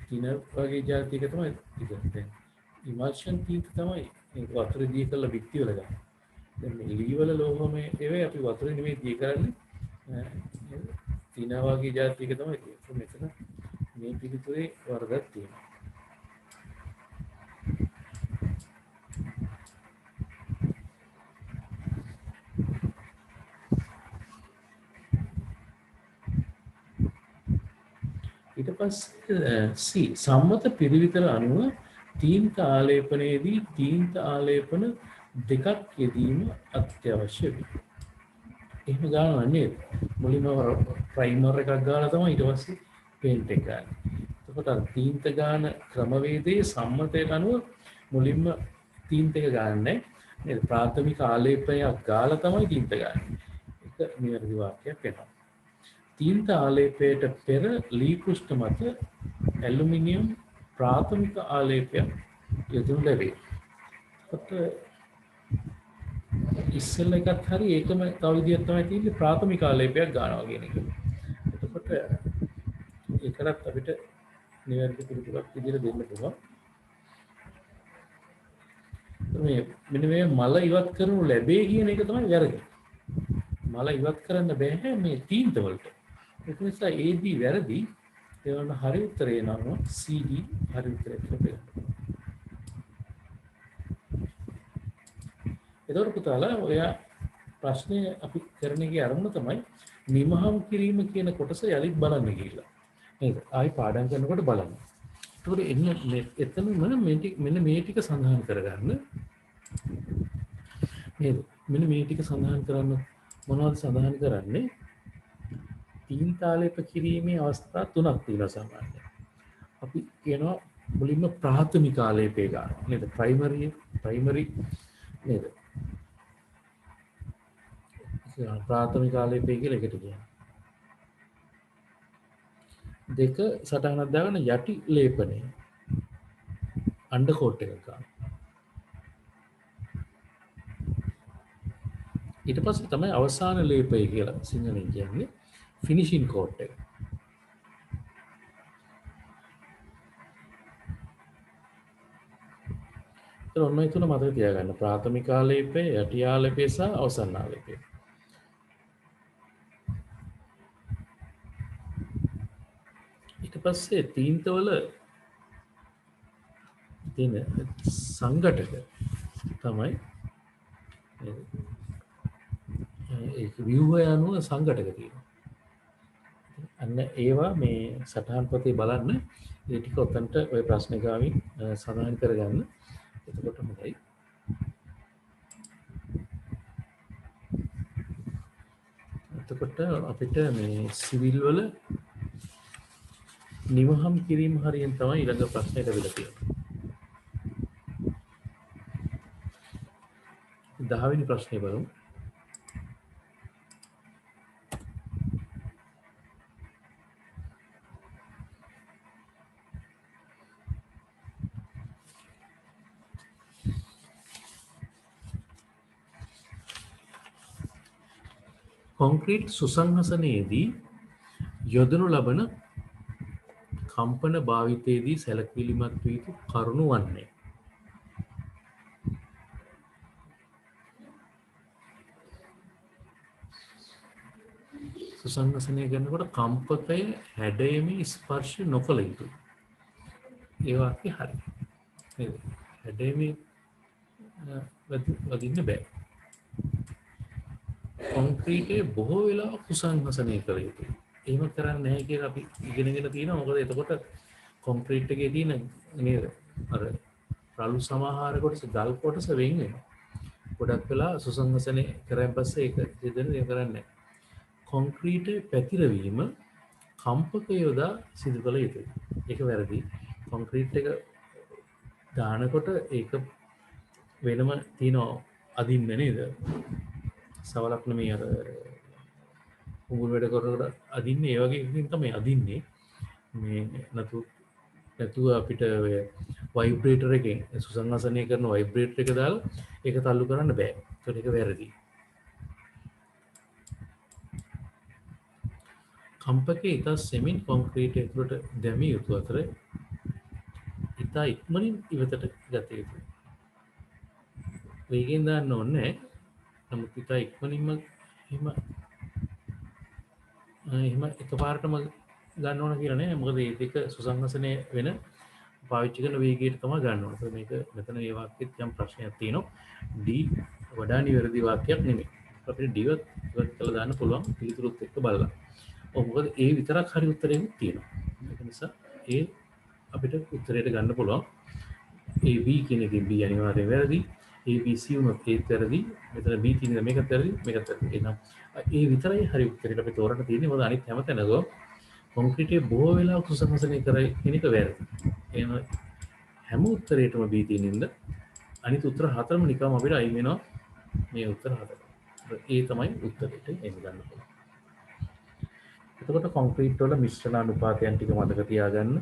තිනර වගේ જાතියක තමයි ඉතින් ඉමල්ෂන් තීන්ත තමයි මේ වතුර දිය කරලා බිත්ති වල ගන්න. දැන් මේ ලී වල ලෝහමය ඒවේ අපි වතුර නෙමෙයි දිය කරන්නේ. තින වගේ જાතියක තමයි තියෙන්නේ. මෙතන මේ පිළිතුරේ වරදක් තියෙනවා. ඊට පස්සේ සම්මත පිළිවිතර අනුව තීන්ත ආලේපනයේදී තීන්ත ආලේපන දෙකක් යෙදීම අත්‍යවශ්‍ය වේ. එහෙම ගන්නවා නේද? මුලින්ම ප්‍රයිමර් එකක් ගාලා තමයි ඊට පස්සේ පේන්ට් එක ගන්න. එතකොට අර තීන්ත ගාන ක්‍රමවේදයේ සම්මතයට අනුව මුලින්ම තීන්ත එක ගන්නෑ නේද? ප්‍රාථමික ආලේපනයක් ගාලා තමයි තීන්ත ගන්න. ඒක නිවැරදි වාක්‍යයක් වෙනවා. තීන්ත ආලේපයට පෙර ලී පෘෂ්ඨ මත ඇලුමිනියම් ප්‍රාථමික ආලේපයක් යොදනු ලැබේ. ඉස්සෙල්ල එකත් හරි ඒකම තව විදියක් තමයි තියෙන්නේ ප්‍රාථමික ආලේපයක් ගන්නවා කියන එක. එතකොට ඒකලත් අපිට නිවැරදි පිළිතුරක් විදිහට දෙන්න පුළුවන්. මේ මෙන්න මේ මල ඉවත් කරනු ලැබේ කියන එක තමයි වැරදි. මල ඉවත් කරන්න බෑ මේ තීන්ත වලට. ඒක නිසා AB වැරදි. ඒ වුණා හරි උත්තරේ නම් CD හරි උත්තරේ කියලා. එතකොට පුතාලා ඔය ප්‍රශ්නේ අපි කරන එකේ අරමුණ තමයි නිමහම් කිරීම කියන කොටස යලිත් බලන්න ගිහිල්ලා. නේද? ආයි පාඩම් කරනකොට බලන්න. එතකොට එන්න එතනම මෙන්න මේ ටික සඳහන් කරගන්න. නේද? මෙන්න මේ ටික සඳහන් කරන්න මොනවද සඳහන් කරන්නේ? තීන්තාලේප කිරීමේ අවස්ථා තුනක් තියෙනවා සාමාන්‍යයෙන්. අපි කියනවා මුලින්ම ප්‍රාථමික ආලේපය ගන්නවා. නේද? ප්‍රයිමරි නේද? ප්‍රාථමික ආලේපය කියලා එකට කියනවා. දෙක සටහනක් දාගෙන යටි ලේපනය අන්ඩර් කෝට් එකක් ගන්න. ඊට පස්සේ තමයි අවසාන ලේපය කියලා සිංහලෙන් කියන්නේ ෆිනිෂින් කෝට් එක. ඒතර ඔන්න ඒ තුන මතක තියාගන්න. ප්‍රාථමික ආලේපය, යටි ආලේපය සහ අවසාන ආලේපය. ඊට පස්සේ තීන්තවල තියෙන සංඝටක තමයි ඒක ව්‍යුහය අනුව සංඝටක තියෙනවා. අන්න ඒවා මේ සටහන් පොතේ බලන්න. ඒ ටික ඔතනට ওই ප්‍රශ්න ගාමින් සඳහන් කරගන්න. එතකොට හොඳයි. එතකොට අපිට මේ සිවිල් වල නිවහම් කිරීම හරියෙන් තමයි ඊළඟ ප්‍රශ්නේ ලැබිලා තියෙන්නේ. 10 වෙනි ප්‍රශ්නේ බලමු. කොන්ක්‍රීට් සුසංහසනයේදී යොදනු ලබන කම්පන භාවිතයේදී සැලකිලිමත් විය යුතු කරුණු වන්නේ. සුසංහසනය කරනකොට කම්පකය හැඩයමේ ස්පර්ශ නොකළ යුතුයි. ඒ වාක්‍ය හරි. නේද? හැඩයමේ වදින්න බෑ. කොන්ක්‍රීටේ බොහෝ වෙලාවක් කුසංහසනය කළ යුතුයි. එහෙම කරන්නේ නැහැ කියලා අපි ඉගෙනගෙන තියෙනවා. මොකද එතකොට කොන්ක්‍රීට් එකේ තියෙන නේද අර රළු සමහර කොටස ගල් කොටස වෙන් වෙනවා. ගොඩක් වෙලා සුසංහසනය කරන් පස්සේ ඒක දෙදෙනෙ කරන්නේ. කොන්ක්‍රීටේ පැතිරවීම කම්පක යොදා සිදු කළ යුතුයි. ඒක වැරදි. කොන්ක්‍රීට් එක දානකොට ඒක වෙනම තියෙන අදින්න නේද? සවලක් නෙමෙයි අර උගුල් වැඩ කරනකොට අදින්නේ ඒ වගේ එකකින් තමයි අදින්නේ. මේ නැතුව අපිට වයිබ්‍රේටර් එකෙන් සුසංහසනය කරන වයිබ්‍රේටර් එක දාලා ඒක තල්ලු කරන්න බෑ. ඒකට ඒක වැරදි. කම්පකේ ඉතා සෙමින් කොන්ක්‍රීට් ඇතුළට දැමිය යුතු අතර ඉතා ඉක්මනින් ඉවතට ගත යුතුයි. වේගෙන් දාන්න ඕනේ නැහැ. නමුත් ඉතා ඉක්මනින්ම එහෙම එකපාරටම ගන්න ඕන කියලා නෑ. මොකද මේ දෙක සුසංහසනය වෙන පාවිච්චි කරන වේගයට තමයි ගන්න ඕන. ඒත් මේක මෙතන මේ වාක්‍යෙත් යම් ප්‍රශ්නයක් තියෙනවා. D වඩා නිවැරදි වාක්‍යයක් නෙමෙයි. අපිට D වත් ඉවත් කරලා දාන්න පුළුවන් පිළිතුරුත් එක්ක බලලා. මොකද ඒ විතරක් හරි උත්තරයක් තියෙනවා. ඒක නිසා ඒ අපිට උත්තරයට ගන්න පුළුවන්. AB කියන එකෙන් B අනිවාර්යයෙන් වැරදි. ABC උනොත් ඒත් වැරදි. මෙතන B තියෙන මේකත් වැරදි. මේකත් වැරදි. එහෙනම් ඒ විතරයි හරි උත්තරයට අපි තෝරන්න තියෙන්නේ. මොකද අනිත් හැම තැනකම කොන්ක්‍රීටේ බොහෝ වෙලාවට සුසංහසනය කරයි කියන එක වැරදි. එහෙනම් හැම උත්තරයකටම B තියෙනින්ද අනිත් උත්තර හතරම නිකම් අපිට අයින් වෙනවා මේ උත්තර හතර. ඒ තමයි උත්තරෙට එන්න ගන්න පුළුවන්. එතකොට කොන්ක්‍රීට් වල මිශ්‍රණ අනුපාතයන් ටික මතක තියාගන්න.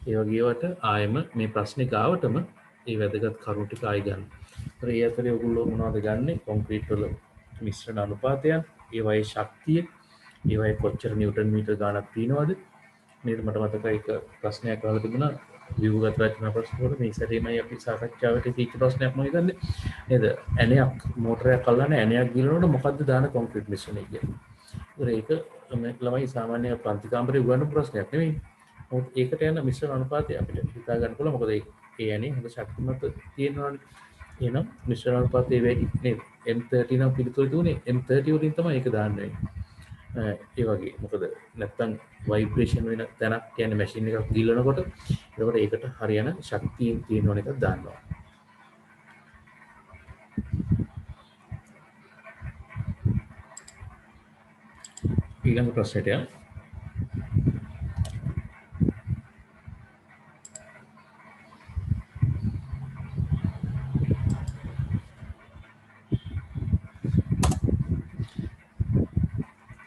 ඒ වගේවට ආයෙම මේ ප්‍රශ්නේ ගාවටම ඒ වැදගත් කරුණු ටික ආයි ගන්න. ඒතර ඒ අතරේ ඔයගොල්ලෝ මොනවද ගන්නෙ? කොන්ක්‍රීට් වල මිශ්‍රණ අනුපාතයන්, ඒවයේ ශක්තිය, ඒවයේ කොච්චර නිව්ටන් මීටර් ගාණක් තියෙනවද? නේද? මට මතකයි එක ප්‍රශ්නයක් අහලා තිබුණා ව්‍යුහගත රචනා ප්‍රශ්න වල මේ සැරේමයි අපි සාකච්ඡාවට තීච්ච ප්‍රශ්නයක් මම හිතන්නේ. නේද? ඇණයක් මෝටරයක් අල්ලන්නේ ඇණයක් ගිලනකොට මොකද්ද දාන කොන්ක්‍රීට් මිශ්‍රණය කියන්නේ? ඒක මේ ළමයි සාමාන්‍ය පන්ති කාමරේ උගන්වන ප්‍රශ්නයක් නෙමෙයි. මොකද ඒකට යන මිශ්‍රණ අනුපාතය අපිට හිතා ගන්න පුළුවන්. මොකද ඒ ඇණේ හොඳ ශක්තිමත් තියෙනවනේ. එහෙනම් මිශ්‍රණ අනුපාතය වැඩි නේද? M30 නම් පිළිතුරු දුන්නේ M30 වලින් තමයි ඒක දාන්නේ. ඒ වගේ මොකද නැත්තම් වයිබ්‍රේෂන් වෙන තැනක් කියන්නේ මැෂින් එකක් ගිලනකොට එතකොට ඒකට හරියන ශක්තිය තියෙන එකක් දාන්නවා. ඊළඟ ප්‍රශ්නයට යන්න.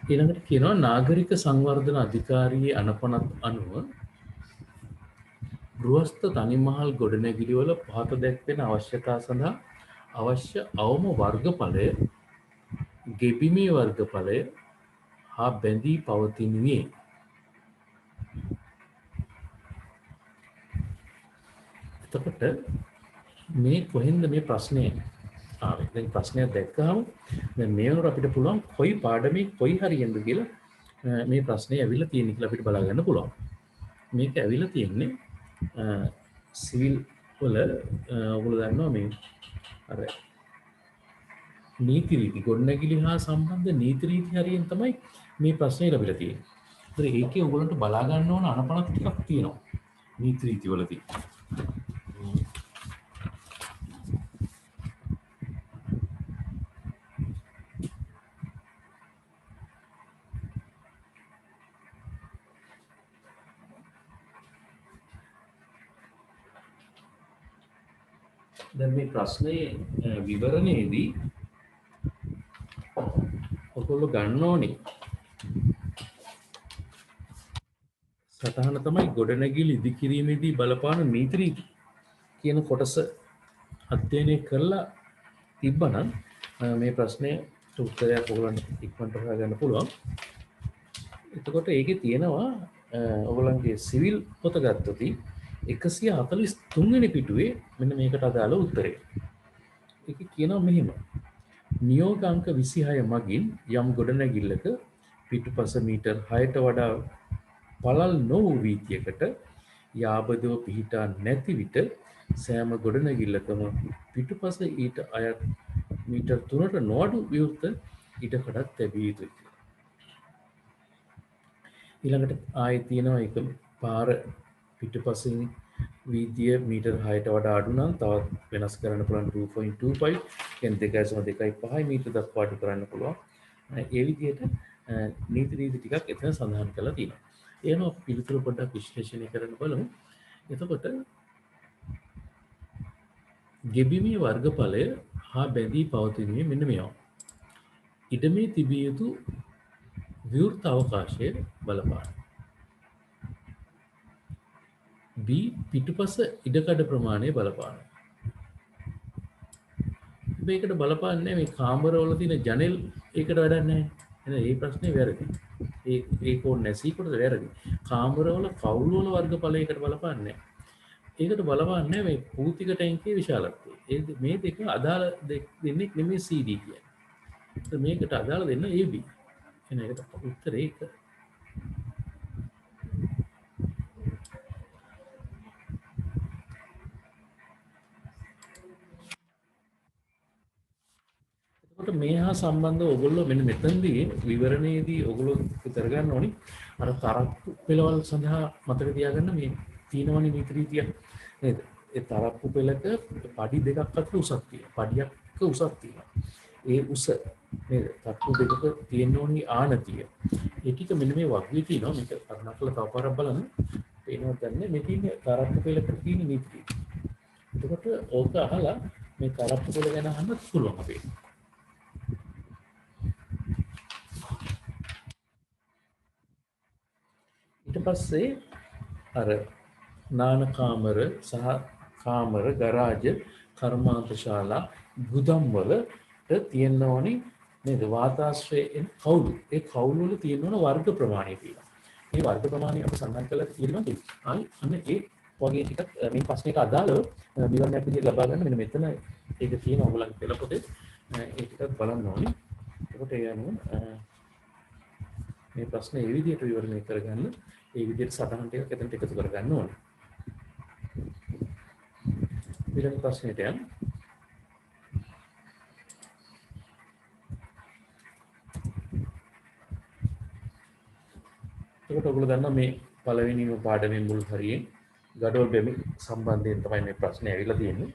ඊළඟට කියනවා නාගරික සංවර්ධන අධිකාරියේ අනපනත් අනුව ගෘහස්ත තනිමහල් ගොඩනැගිලිවල පහත දැක්වෙන අවශ්‍යතා සඳහා අවශ්‍ය අවම වර්ගඵලය ගෙබිමේ වර්ගඵලය හා බැඳී පවතිනුයේ. එතකොට මේ කොහෙන්ද මේ ප්‍රශ්නේ ආවේ? දැන් ප්‍රශ්නයක් දැක්කහම දැන් මේ වුණාට අපිට පුළුවන් කොයි පාඩමේ කොයි හරියෙන්ද කියලා මේ ප්‍රශ්නේ ඇවිල්ලා තියෙන කියලා අපිට බලා ගන්න පුළුවන්. මේක ඇවිල්ලා තියෙන්නේ සිවිල් වල ඔයගොල්ලෝ දන්නවා මේ අර නීති රීති ගොඩනැගිලි හා සම්බන්ධ නීති රීති හරියෙන් තමයි මේ ප්‍රශ්නේ ලැබිලා තියෙන්නේ. ඒතර ඒකේ ඔයගොල්ලන්ට බලා ගන්න ඕන අනපනත් ටිකක් තියෙනවා නීති රීති වලදී. දැන් මේ ප්‍රශ්නේ විවරණයේදී ඔයගොල්ලෝ ගන්න ඕනේ සටහන තමයි ගොඩනැගිලි ඉදිකිරීමේදී බලපාන නීති රීති කියන කොටස අධ්‍යයනය කරලා තිබ්බනම් මේ ප්‍රශ්නයට උත්තරයක් ඔයගොල්ලන්ට ඉක්මනට හොයාගන්න පුළුවන්. එතකොට ඒකේ තියෙනවා ඔයගොල්ලන්ගේ සිවිල් පොත ගත්තොත් 143 වෙනි පිටුවේ මෙන්න මේකට අදාළ උත්තරය. ඒක කියනවා මෙහෙම. නියෝග අංක 26 මගින් යම් ගොඩනැගිල්ලක පිටුපස මීටර් 6ට වඩා පළල් නොවූ වීථියකට යාබදව පිහිටා නැති විට සෑම ගොඩනැගිල්ලකම පිටුපස ඊට අයත් මීටර් 3ට නොඅඩු විවෘත ඉඩකඩක් තැබිය යුතුයි. ඊළඟට ආයෙ තියෙනවා ඒක පාර පිටුපසින් වීදිය මීටර් 6ට වඩා අඩු නම් තවත් වෙනස් කරන්න පුළුවන් 2.25 කියන්නේ 2.25 මීටර දක්වා අඩු කරන්න පුළුවන්. ඒ විදිහට නීති රීති ටිකක් එතන සඳහන් කරලා තියෙනවා. එහෙනම් පිළිතුරු පොඩ්ඩක් විශ්ලේෂණය කරන්න බලමු. එතකොට ගෙබිමේ වර්ගඵලය හා බැඳී පවතිනුයේ මෙන්න මේවා. ඉඩමේ තිබිය යුතු විවෘත අවකාශය බලපාන. B පිටුපස ඉඩකඩ ප්‍රමාණය බලපාන. මේකට බලපාන්නේ මේ කාමරවල තියෙන ජනෙල් ඒකට වැඩක් නැහැ. එහෙනම් මේ ප්‍රශ්නේ වැරදි. ඒක ඕනේ නැසී කොට වැරදි. කාමරවල කවුළු වල වර්ගඵලයකට බලපාන්නේ නැහැ. ඒකට බලපාන්නේ මේ භෞතික ටැංකියේ විශාලත්වය. මේ දෙක අදාළ දෙන්නේ නෙමෙයි CD කියන්නේ. මේකට අදාළ දෙන්න AB. එහෙනම් ඒකට උත්තරේ ඒක. එතකොට මේ හා සම්බන්ධව ඔයගොල්ලෝ මෙන්න මෙතනදී විවරණයේදී ඔයගොල්ලෝ විතර ගන්න ඕනි අර තරප්පු පෙළවල් සඳහා මතක තියාගන්න මේ තීනවනේ නීති රීතිය නේද? ඒ තරප්පු පෙළක පඩි දෙකක් අතර උසක් තියෙනවා. පඩියක් උසක් තියෙනවා. ඒ උස නේද? තරප්පු දෙකක තියෙන ඕනි ආනතිය. ඒ ටික මෙන්න මේ වග්ගයේ තියෙනවා. මේක අරනකල තව පාරක් බලන්න. පේනවද දැන්නේ? මේ තියෙන තරප්පු පෙළක තියෙන නීති රීතිය. එතකොට ඕක අහලා මේ තරප්පු පෙළ ගැන අහන්න පුළුවන් අපේ. ඊට පස්සේ අර නාන කාමර සහ කාමර ගරාජ කර්මාන්තශාලා ගුදම් වලට තියෙන්න ඕනි නේද වාතාශ්‍රයෙන් කවුළු. ඒ කවුළු වල තියෙන්න ඕන වර්ග ප්‍රමාණය කියලා. මේ වර්ග ප්‍රමාණය අපි සඳහන් කළා තියෙනවා. ආයි අන්න ඒ වගේ ටිකක් මේ ප්‍රශ්නෙට අදාළව විවරණයක් විදිහට ලබා ගන්න මෙන්න මෙතන ඒක තියෙන ඔයගොල්ලන්ගේ පෙළ පොතේ ඒ ටිකක් බලන්න ඕනි. එතකොට ඒ අනුව මේ ප්‍රශ්නේ ඒ විදිහට විවරණය කරගන්න ඒ විදිහට සටහන් ටිකක් එතනට එකතු කරගන්න ඕනේ. ඊළඟ ප්‍රශ්නෙට යන්න. එතකොට ඔයගොල්ලෝ දන්නවා මේ පළවෙනිම පාඩමේ මුල් හරියෙන් ගඩොල් බැමි සම්බන්ධයෙන් තමයි මේ ප්‍රශ්නේ ඇවිල්ලා තියෙන්නේ.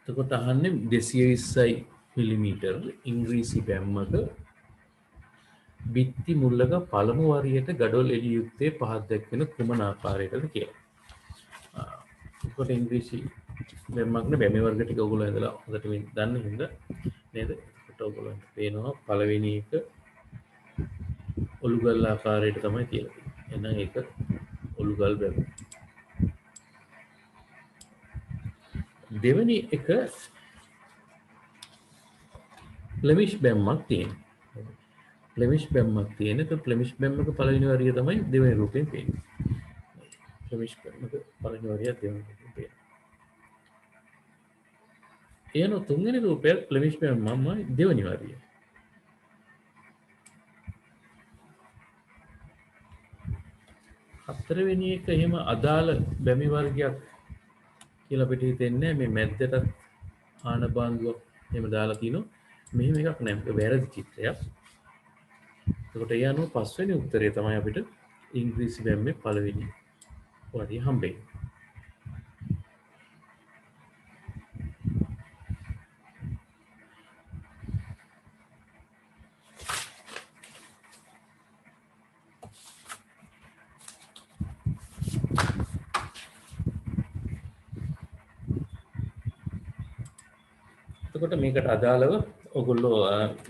එතකොට අහන්නේ 220 මිලිමීටර් ඉංග්‍රීසි බැම්මක බිත්ති මුල්ලක පළමු වරියට ගඩොල් එළිය යුත්තේ පහත් දැක්වෙන කුමන ආකාරයටද කියලා. එතකොට ඉංග්‍රීසි බැම්මක් නේ බැමි වර්ග ටික ඔයගොල්ලෝ ඉඳලා හොඳට මේ දන්න හින්දා නේද? එතකොට ඔයගොල්ලන්ට පේනවා පළවෙනි එක ඔලුගල් ආකාරයට තමයි කියලා තියෙන්නේ. එහෙනම් ඒක ඔලුගල් බැම්ම. දෙවෙනි එක ප්ලෙමිෂ් බැම්මක් තියෙනවා. ප්ලෙමිෂ් බැම්මක් තියෙන. ඒක ප්ලෙමිෂ් බැම්මක පළවෙනි වරිය තමයි දෙවෙනි රූපයෙන් පේන්නේ. ප්ලෙමිෂ් බැම්මක පළවෙනි වරිය දෙවෙනි රූපයෙන් පේනවා. එයන තුන්වෙනි රූපය ප්ලෙමිෂ් බැම්මම දෙවෙනි වරිය. හතරවෙනි එක එහෙම අදාළ බැමි වර්ගයක් කියලා අපිට හිතෙන්නේ මේ මැද්දට ආන බාන්දුවක් එහෙම දාලා තිනවා. මෙහෙම එකක් නෑ. ඒක වැරදි චිත්‍රයක්. එතකොට ඒ අනුව පස්වෙනි උත්තරය තමයි අපිට ඉංග්‍රීසි බැම්මේ පළවෙනි වරිය හම්බෙන්නේ. එතකොට මේකට අදාළව ඔයගොල්ලෝ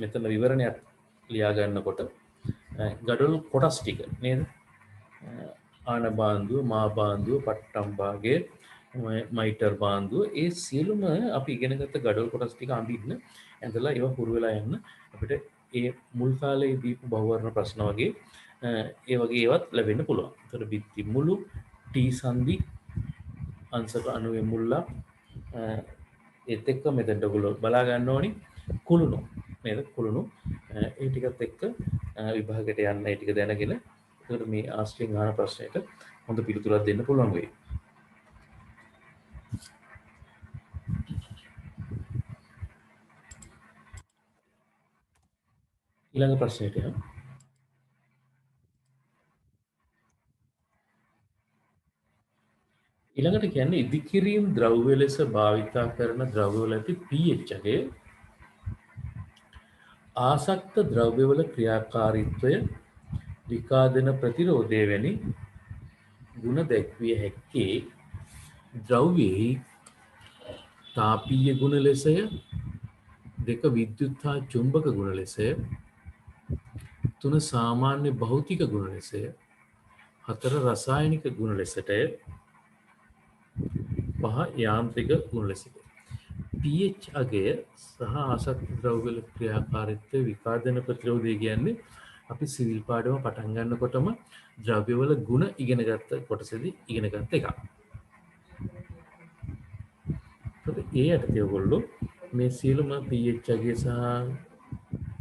මෙතන විවරණයක් ලියා ගන්නකොට ගඩොල් කොටස් ටික නේද? ආන බාන්දුව, මා බාන්දුව, පට්ටම් භාගය, මයිටර් බාන්දුව ඒ සියලුම අපි ඉගෙනගත්ත ගඩොල් කොටස් ටික අඳින්න ඇඳලා ඒවා හුරු වෙලා යන්න අපිට ඒ මුල් කාලේ දීපු බහුවර්ණ ප්‍රශ්න වගේ ඒ වගේ ඒවත් ලැබෙන්න පුළුවන්. ඒතර බිත්ති මුළු, ටී සංදි, අංශක 90 මුල්ලා ඒත් එක්ක මෙතනට ඔයගොල්ලෝ බලා ගන්න ඕනි කුළුණු නේද? කුළුණු ඒ ටිකත් එක්ක විභාගයට යන්න ඒ ටික දැනගෙන ඒකට මේ ආශ්‍රයෙන් අහන ප්‍රශ්නෙට හොඳ පිළිතුරක් දෙන්න පුළුවන් වෙයි. ඊළඟ ප්‍රශ්නෙට යමු. ඊළඟට කියන්නේ ඉදිකිරීම් ද්‍රව්‍ය ලෙස භාවිතා කරන ද්‍රව්‍ය වල ඇති pH එකේ ආසක්ත ද්‍රව්‍යවල ක්‍රියාකාරීත්වය විකාදන ප්‍රතිරෝධය වැනි ගුණ දැක්විය හැක්කේ ද්‍රව්‍යයෙහි තාපීය ගුණ ලෙසය, දෙක විද්‍යුත් හා චුම්බක ගුණ ලෙසය, තුන සාමාන්‍ය භෞතික ගුණ ලෙසය, හතර රසායනික ගුණ ලෙසටය, පහ යාන්ත්‍රික ගුණ ලෙසය. pH අගය සහ ආසක්ත ද්‍රව්‍යවල ක්‍රියාකාරීත්වය විකාදන ප්‍රතිරෝධය කියන්නේ අපි සිවිල් පාඩම පටන් ගන්නකොටම ද්‍රව්‍යවල ගුණ ඉගෙන ගත්ත කොටසේදී ඉගෙන ගත්ත එකක්. ඒ යටතේ ඔයගොල්ලෝ මේ සියලුම pH අගය සහ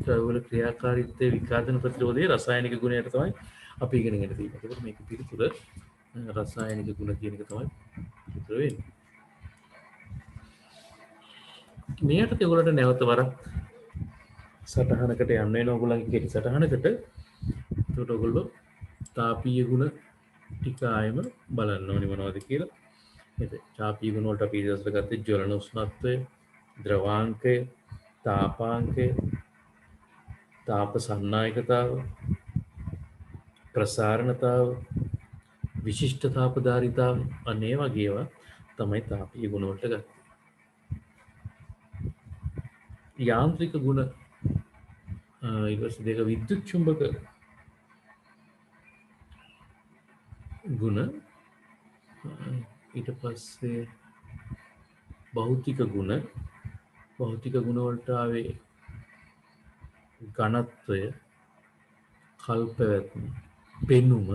ද්‍රව්‍යවල ක්‍රියාකාරීත්වය විකාදන ප්‍රතිරෝධයේ රසායනික ගුණයට තමයි අපි ඉගෙන ගන්න තියෙන්නේ. ඒකට මේක පිළිතුර රසායනික ගුණ කියන එක තමයි පිළිතුර වෙන්නේ. මේ යටතේ ඔයගොල්ලන්ට නැවත වරක් සටහනකට යන්න වෙනවා ඔයගොල්ලන්ගේ කෙටි සටහනකට. එතකොට ඔයගොල්ලෝ තාපීය ගුණ ටික ආයෙම බලන්න ඕනේ මොනවද කියලා. නේද? තාපීය ගුණ වලට අපි ඉස්සර ගත්තේ ජවලන උෂ්ණත්වය, ද්‍රවාංකය, තාපාංකය, තාප සන්නායකතාව, ප්‍රසාරණතාව, විශිෂ්ට තාපධාරිතාව, අනේ වගේ ඒවා තමයි තාපීය ගුණ වලට ගත්තේ. යාන්ත්‍රික ගුණ ඊට දෙක විද්‍යුත් චුම්බක ගුණ, ඊට පස්සේ භෞතික ගුණ වලට ආවේ ඝනත්වය, කල්පවැත්ම, පෙනුම,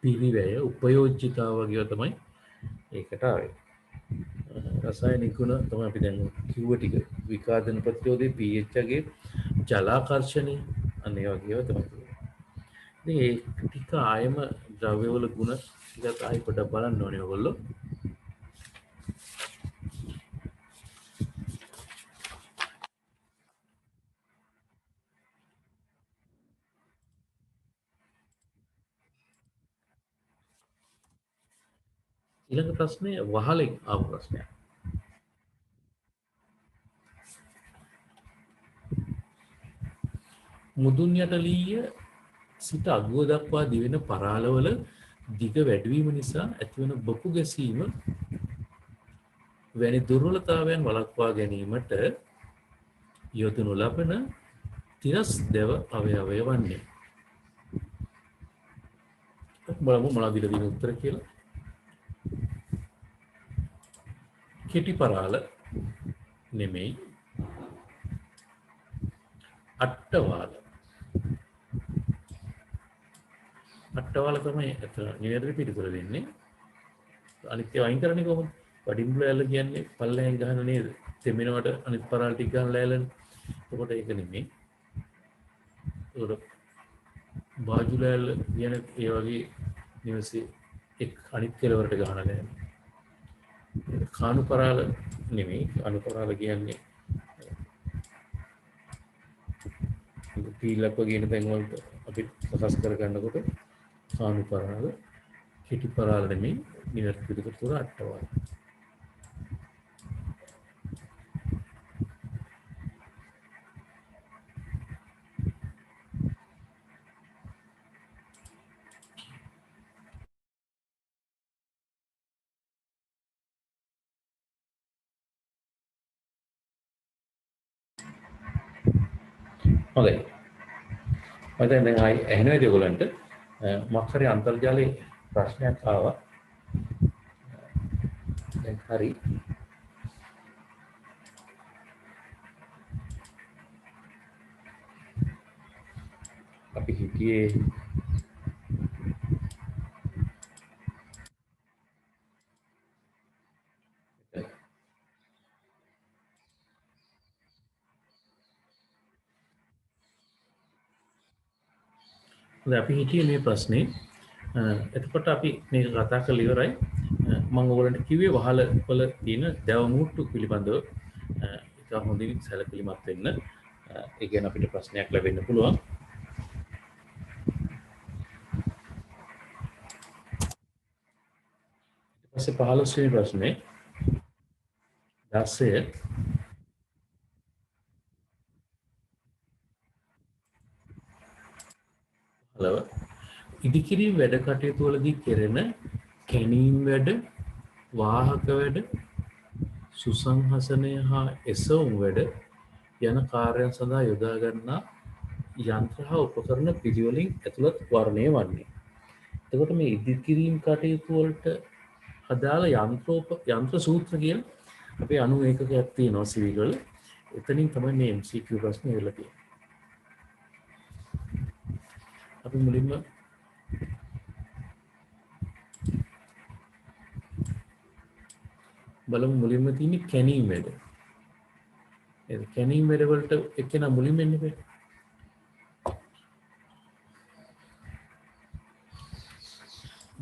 පිරිවැය, උපයෝජ්‍යතාව වගේ තමයි ඒකට ආවේ. රසායනික ගුණ තමයි අපි දැන් කිව්ව ටික. විකාදන ප්‍රතිරෝධයේ pH අගේ, ජලාකර්ෂණය, අනේ වගේ ඒවා තමයි. ඉතින් ඒ ටික ආයම ද්‍රව්‍යවල ගුණ ටිකත් ආයි පොඩ්ඩක් බලන්න ඕනේ ඔයගොල්ලෝ. ඊළඟ ප්‍රශ්නය වහලෙන් ආපු ප්‍රශ්නයක්. මුදුන් යටලීය සිට අගුව දක්වා දිවෙන පරාලවල දිග වැඩිවීම නිසා ඇතිවන බොකු ගැසීම වැනි දුර්වලතාවයන් වළක්වා ගැනීමට යොදනු ලබන තිරස් දැව අවයවය වන්නේ. බලමු මොනවද දීලා තියෙන උත්තර කියලා. කෙටි පරාල නෙමෙයි, අට්ටවාල. අට්ටවාල තමයි නිවැරදි පිළිතුර දෙන්නේ. අනිත් ඒවා අයින් කරන්නේ කොහොමද? වඩිම්බුල ඇල්ල කියන්නේ පල්ලෙහෙන් ගහන නේද? තෙමෙනවට අනිත් පරාල ටික ගන්න ලෑල්ලනේ. එතකොට ඒක නෙමෙයි. ඒකට බාජුල ඇල්ල කියන්නේ ඒ වගේ නිවසේ එක් අනිත් කෙලවරට ගහන ලෑල්ල. කාණු පරාල නෙමෙයි. අනු පරාල කියන්නේ පීලක් වගේ තැන් වලට අපි සකස් කර ගන්නකොට කාණු පරාල. කෙටි පරාල නෙමෙයි. නිවැරදි පිළිතුර අට්ටවාල. හොඳයි. මම දැන් ආයි ඇහෙනවද ඔයගොල්ලන්ට? මොකක් හරි අන්තර්ජාලයේ ප්‍රශ්නයක් ආවා. දැන් හරි. අපි හිතියේ අපි හිතියේ මේ ප්‍රශ්නේ. එතකොට අපි මේක කතා කරලා ඉවරයි. මම ඔයගොල්ලන්ට කිව්වේ වහල වල තියෙන දැව මුට්ටු පිළිබඳව ඒක හොඳින් සැලකිලිමත් වෙන්න. ඒ කියන්නේ අපිට ප්‍රශ්නයක් ලැබෙන්න පුළුවන්. ඊට පස්සේ 15 වෙනි ප්‍රශ්නේ 16 අලව ඉදිකිරීම් වැඩ කටයුතු වලදී කෙරෙන කැනීම් වැඩ, වාහක වැඩ, සුසංහසනය හා එසවුම් වැඩ යන කාර්යයන් සඳහා යොදා ගන්නා යන්ත්‍ර හා උපකරණ පිළිවෙලින් ඇතුළත් වර්ණය වන්නේ. එතකොට මේ ඉදිකිරීම් කටයුතු වලට අදාළ යන්ත්‍ර සූත්‍ර කියලා අපේ 91ක් තියෙනවා සිවිල් වල. එතනින් තමයි මේ MCQ ප්‍රශ්න එලා තියෙන්නේ. අපි මුලින්ම බලමු මුලින්ම තියෙන්නේ කැනීම් වැඩ. ඒ කැනීම් වැඩ වලට එක්කෙනා මුලින්ම එන්නේ බෑ.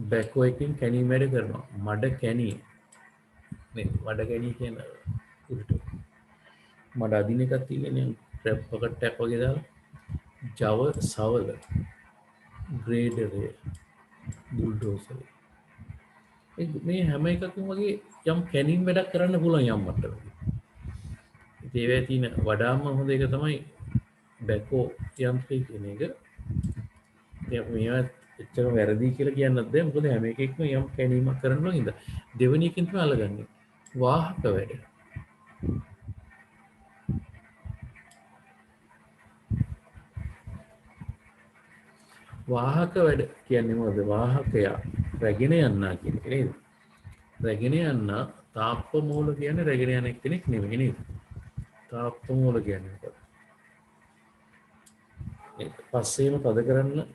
බැකෝ එකකින් කැනීම් වැඩ කරනවා. මඩ කැනී. මේ මඩ කැනී කියන උඩට මඩ අදින එකක් තියෙන්නේ ට්‍රැප් පොකට් වගේ දාලා. ජව සවල ග්‍රේඩරේ බුල්ඩෝසර් මේ හැම එකකින් වගේ යම් කැනීම් වැඩක් කරන්න පුළුවන් යම් මට්ටමක. ඉතින් ඒවැය තියෙන වඩාම හොඳ එක තමයි බැකෝ යන්ත්‍රය කියන එක. ඉතින් මේවා එච්චර වැරදි කියලා කියන්නත් බෑ. මොකද හැම එකෙක්ම යම් කැනීමක් කරනවා නේද? දෙවෙනි එකෙන් තමයි අල්ලගන්නේ. වාහක වැඩ. වාහක වැඩ කියන්නේ මොකද? වාහකයා රැගෙන යන්නා කියන එක නේද? රැගෙන යන්න තාප්ප මූල කියන්නේ රැගෙන යන කෙනෙක් නෙමෙයි නේද? තාප්ප මූල කියන්නේ මොකද? ඒක පස්සේම පද කරන්න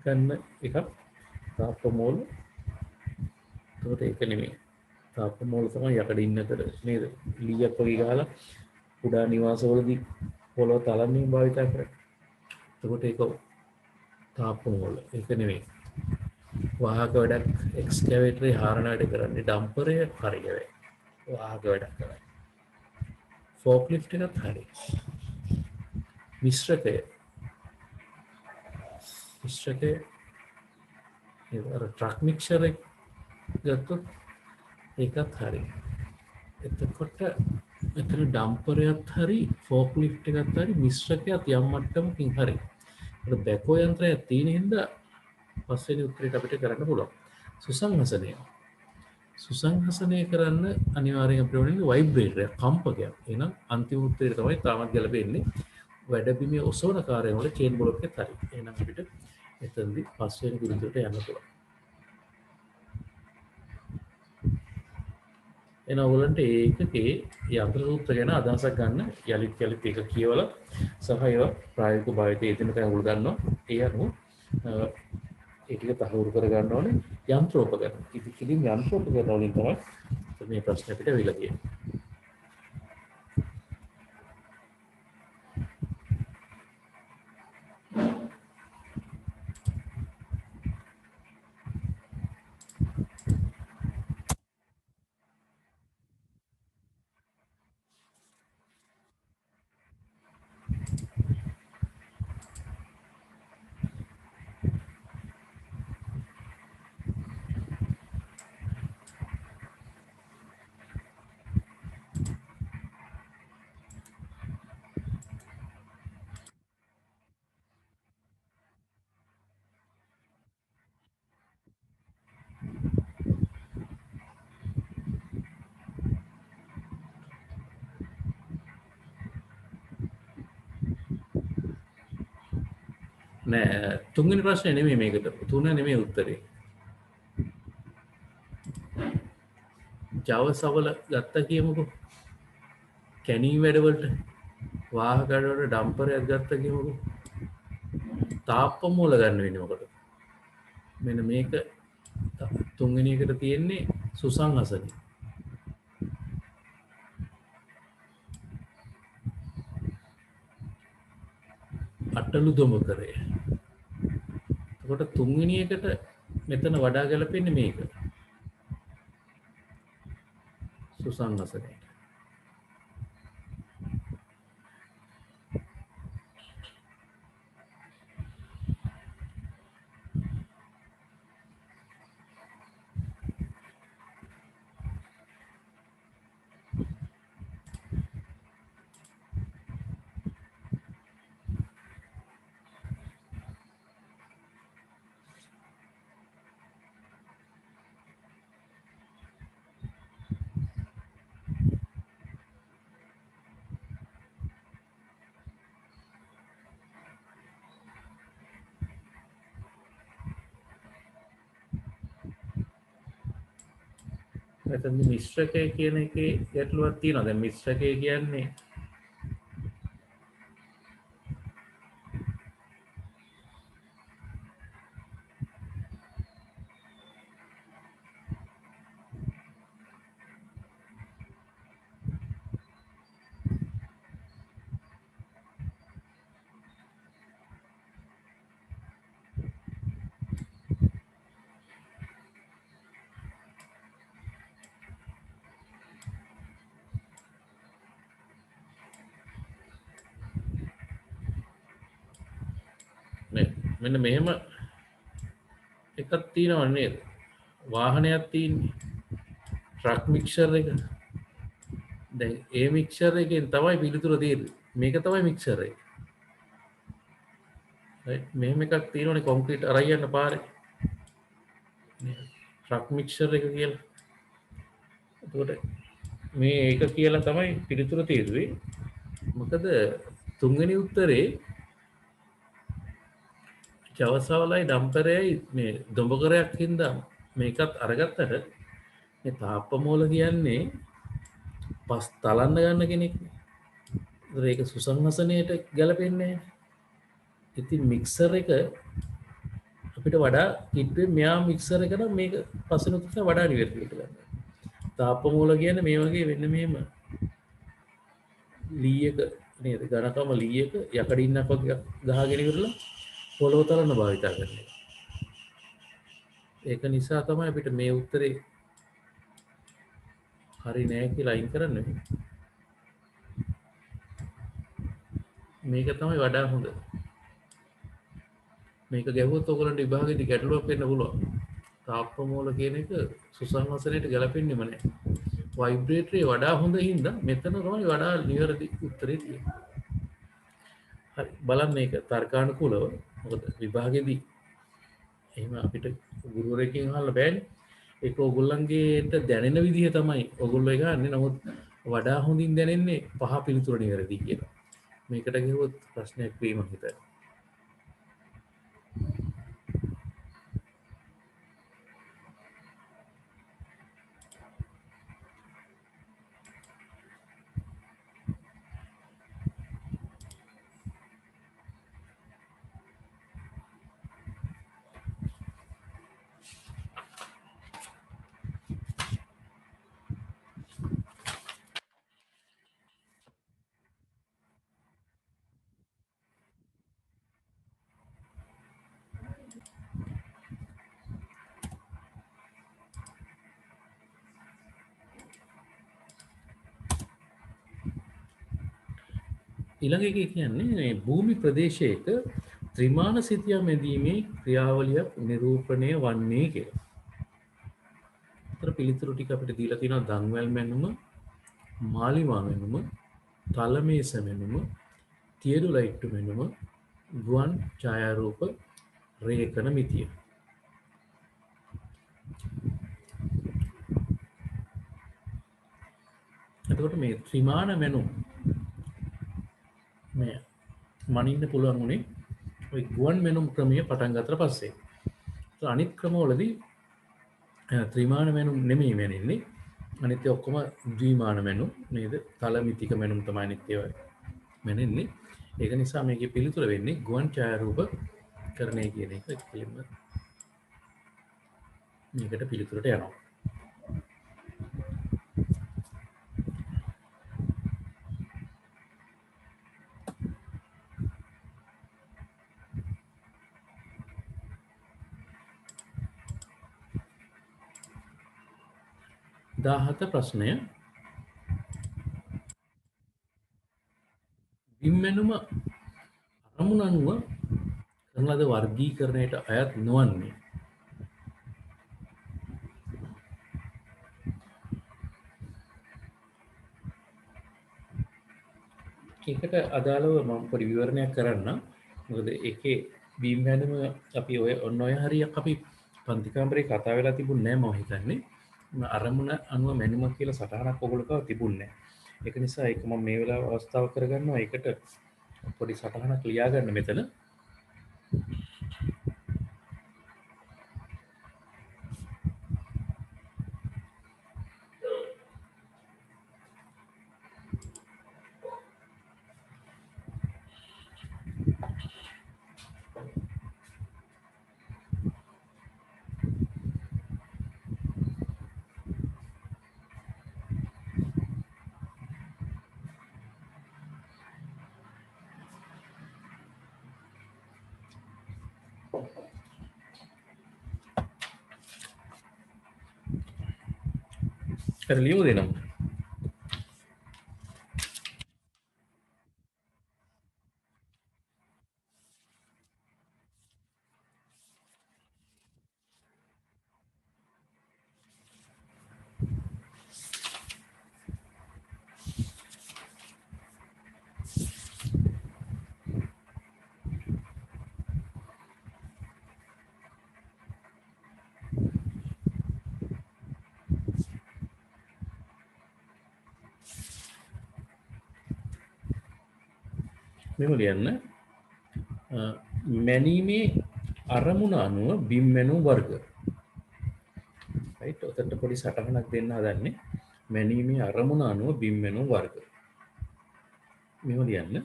ගන්න එකක් තාප්ප මූල. ඒකට ඒක නෙමෙයි. තාප්ප මූල තමයි යකඩ ඉන්නතර නේද? ලීයක් වගේ ගහලා කුඩා නිවාසවලදී පොළොව තලන්නේ භාවිත කරන්නේ. ඒකට ඒක තාප්ප මූල. ඒක නෙමෙයි. වාහක වැඩක් එක්ස්කැවේටරේ හාරන වැඩ කරන්නේ ඩම්පරය හරිය වෙයි. වාහක වැඩක් කරන්නේ. ෆෝක්ලිෆ්ට් එකත් හරි. මිශ්‍රකය ට්‍රක් මික්ෂර් එක ගත්තොත් ඒකත් හරි. එතකොට එතන ඩම්පරයත් හරි ෆෝක්ලිෆ්ට් එකත් හරි මිශ්‍රකයත් යම් මට්ටමකින් හරි. ඒක බැකෝ යන්ත්‍රයක් තියෙන හින්දා පස්වෙනි උත්තරේට අපිට කරන්න පුළුවන්. සුසංහසනය කරන්න අනිවාර්යෙන් අපිට ඕනේ වයිබ්‍රේටරයක්, කම්පකයක්. එහෙනම් අන්තිම උත්තරේ තමයි තාමත් ගැලපෙන්නේ. වැඩබිමේ ඔසවන කාර්යය වල චේන් බ්ලොක් එකත් හරි. එහෙනම් අපිට එතනදී පස්වෙනි පිළිතුරට යන්න පුළුවන්. එන ඔයගලන්ට ඒකේ යන්ත්‍ර සූත්‍ර ගැන අදහසක් ගන්න යලිත් ඒක කියවලා සහ ඒවා ප්‍රායෝගික භාවිතයේ යෙදෙන තැන් ඔයගොල්ලෝ දන්නවා. ඒ අනුව ඒ ටික තහවුරු කර ගන්න ඕනේ යන්ත්‍රෝපකරණ. ඉතින් යන්ත්‍රෝපකරණ වලින් තමයි මේ ප්‍රශ්න අපිට වෙලා තියෙන්නේ. නෑ තුන්වෙනි ප්‍රශ්නේ නෙමෙයි මේකට. තුන නෙමෙයි උත්තරේ. Java සවල ගත්තා කියමුකෝ. කැනීම් වැඩවලට වාහක වැඩවලට ඩම්පරයක් ගත්තා කියමුකෝ. තාප්ප මූල ගන්න වෙන්නේ මොකටද? මෙන්න මේක තුන්වෙනි එකට තියෙන්නේ සුසංහසනය. අටලු දොඹකරය. එතකොට තුන්වෙනි එකට මෙතන වඩා ගැලපෙන්නේ මේක. සුසංහසනය. එතනදි මිශ්‍රකය කියන එකේ ගැටලුවක් තියෙනවා. දැන් මිශ්‍රකය කියන්නේ මෙන්න මෙහෙම එකක් තියෙනවා නේද? වාහනයක් තියෙන්නේ ට්‍රක් මික්සර් එක. දැන් ඒ මික්සර් එකෙන් තමයි පිළිතුර තියෙන්නේ. මේක තමයි මික්සර් එක. රයිට්. මෙහෙම එකක් තියෙනවනේ කොන්ක්‍රීට් අරයි යන පාරේ. ට්‍රක් මික්සර් එක කියලා. එතකොට මේ ඒක කියලා තමයි පිළිතුර තියෙන්නේ. මොකද තුන්වෙනි උත්තරේ ජවසවලයි ඩම්පරයයි මේ දොඹකරයක් හින්දා මේකත් අරගත්තට මේ තාප්පමූල කියන්නේ පස් තලන්න ගන්න කෙනෙක්. ඒක සුසංහසනයට ගැලපෙන්නේ නැහැ. ඉතින් මික්සර් එක අපිට වඩා කිට්ටුවේ මෙයා මික්සර් එකට මේක පස්සෙනුත් වඩා නිවැරදිවට ගන්න. තාප්පමූල කියන්නේ මේ වගේ වෙන්න මෙහෙම ලී එක නේද? ඝනකම ලී එක යකඩින්නක් වගේ ගහගෙන ඉවරලා පොළොව තලන්න භාවිතා කරන එක. ඒක නිසා තමයි අපිට මේ උත්තරේ හරි නෑ කියලා අයින් කරන්න වෙන්නේ. මේක තමයි වඩා හොඳ. මේක ගැහුවොත් ඔයගලන්ට විභාගෙදි ගැටලුවක් වෙන්න පුළුවන්. තාප්පමූල කියන එක සුසංහසනයට ගැලපෙන්නේම නැහැ. වයිබ්‍රේටරේ වඩා හොඳ හින්දා මෙතන තමයි වඩා නිවැරදි උත්තරේ තියෙන්නේ. හරි බලන්න මේක තර්කානුකූලව. මොකද විභාගෙදි එහෙම අපිට ගුරුවරයෙක්ගෙන් අහන්න බෑනේ. ඒක ඔයගොල්ලන්ගේට දැනෙන විදිහ තමයි ඔයගොල්ලෝ ගන්නේ. නමුත් වඩා හොඳින් දැනෙන්නේ පහ පිළිතුර නිවැරදි කියලා. මේකට ගෙවුවොත් ප්‍රශ්නයක් වෙයි මම හිතන්නේ. 'ඊළඟ එකේ කියන්නේ මේ භූමි ප්‍රදේශයක ත්‍රිමාන සිතියා මැදීමේ ක්‍රියාවලියක් නිරූපණය වන්නේ කියලා. අතර පිළිතුරු ටික අපිට දීලා තියෙනවා දන්වැල් මැනුම, මාලිමා මැනුම, තලමේස මැනුම, තියඩොලයිට්ටු මැනුම, ගුවන් ඡායාරූප රේඛන මිතිය. එතකොට මේ ත්‍රිමාන මැනුම් මේ මනින්න පුළුවන් උනේ ඔය ගුවන් මැනුම් ක්‍රමය පටන් ගත්තට පස්සේ. අනිත් ක්‍රමවලදී ත්‍රිමාන මැනුම් නෙමෙයි මැනෙන්නේ. අනිත් ඔක්කොම ද්විමාන මැනුම් නේද? තලමිතික මැනුම් තමයි අනිත් ඒවා මැනෙන්නේ. ඒක නිසා මේකේ පිළිතුර වෙන්නේ ගුවන් ඡායාරූප කරණය කියන එක එක්කෙලින්ම මේකට පිළිතුරට යනවා. දාහත ප්‍රශ්නය බිම්මැනුම අරමුණ අනුව කරන ලද වර්ගීකරණයට අයත් නොවන්නේ ඒකට අදාළව මම පොඩි විවරණයක් කරන්න. මොකද ඒකේ බිම්මැනුම අපි ඔන්න ඔය හරියක් අපි පන්ති කාමරේ කතා වෙලා තිබුණේ නැහැ මම හිතන්නේ. අරමුණ අනුව මැනුම කියලා සටහනක් ඔයගොල්ලෝ තිබුණේ නැහැ. ඒක නිසා ඒක මම මේ වෙලාව අවස්ථාව කරගන්නවා. ඒකට පොඩි සටහනක් ලියා ගන්න මෙතන. ලියමු දෙනම්. මෙම ලියන්න. මැනීමේ අරමුණ අනුව බිම්මැනු වර්ග. රයිට්, ඔතනට පොඩි සටහනක් දෙන්න හදන්නේ. මැනීමේ අරමුණ අනුව බිම්මැනු වර්ග. මෙම ලියන්න.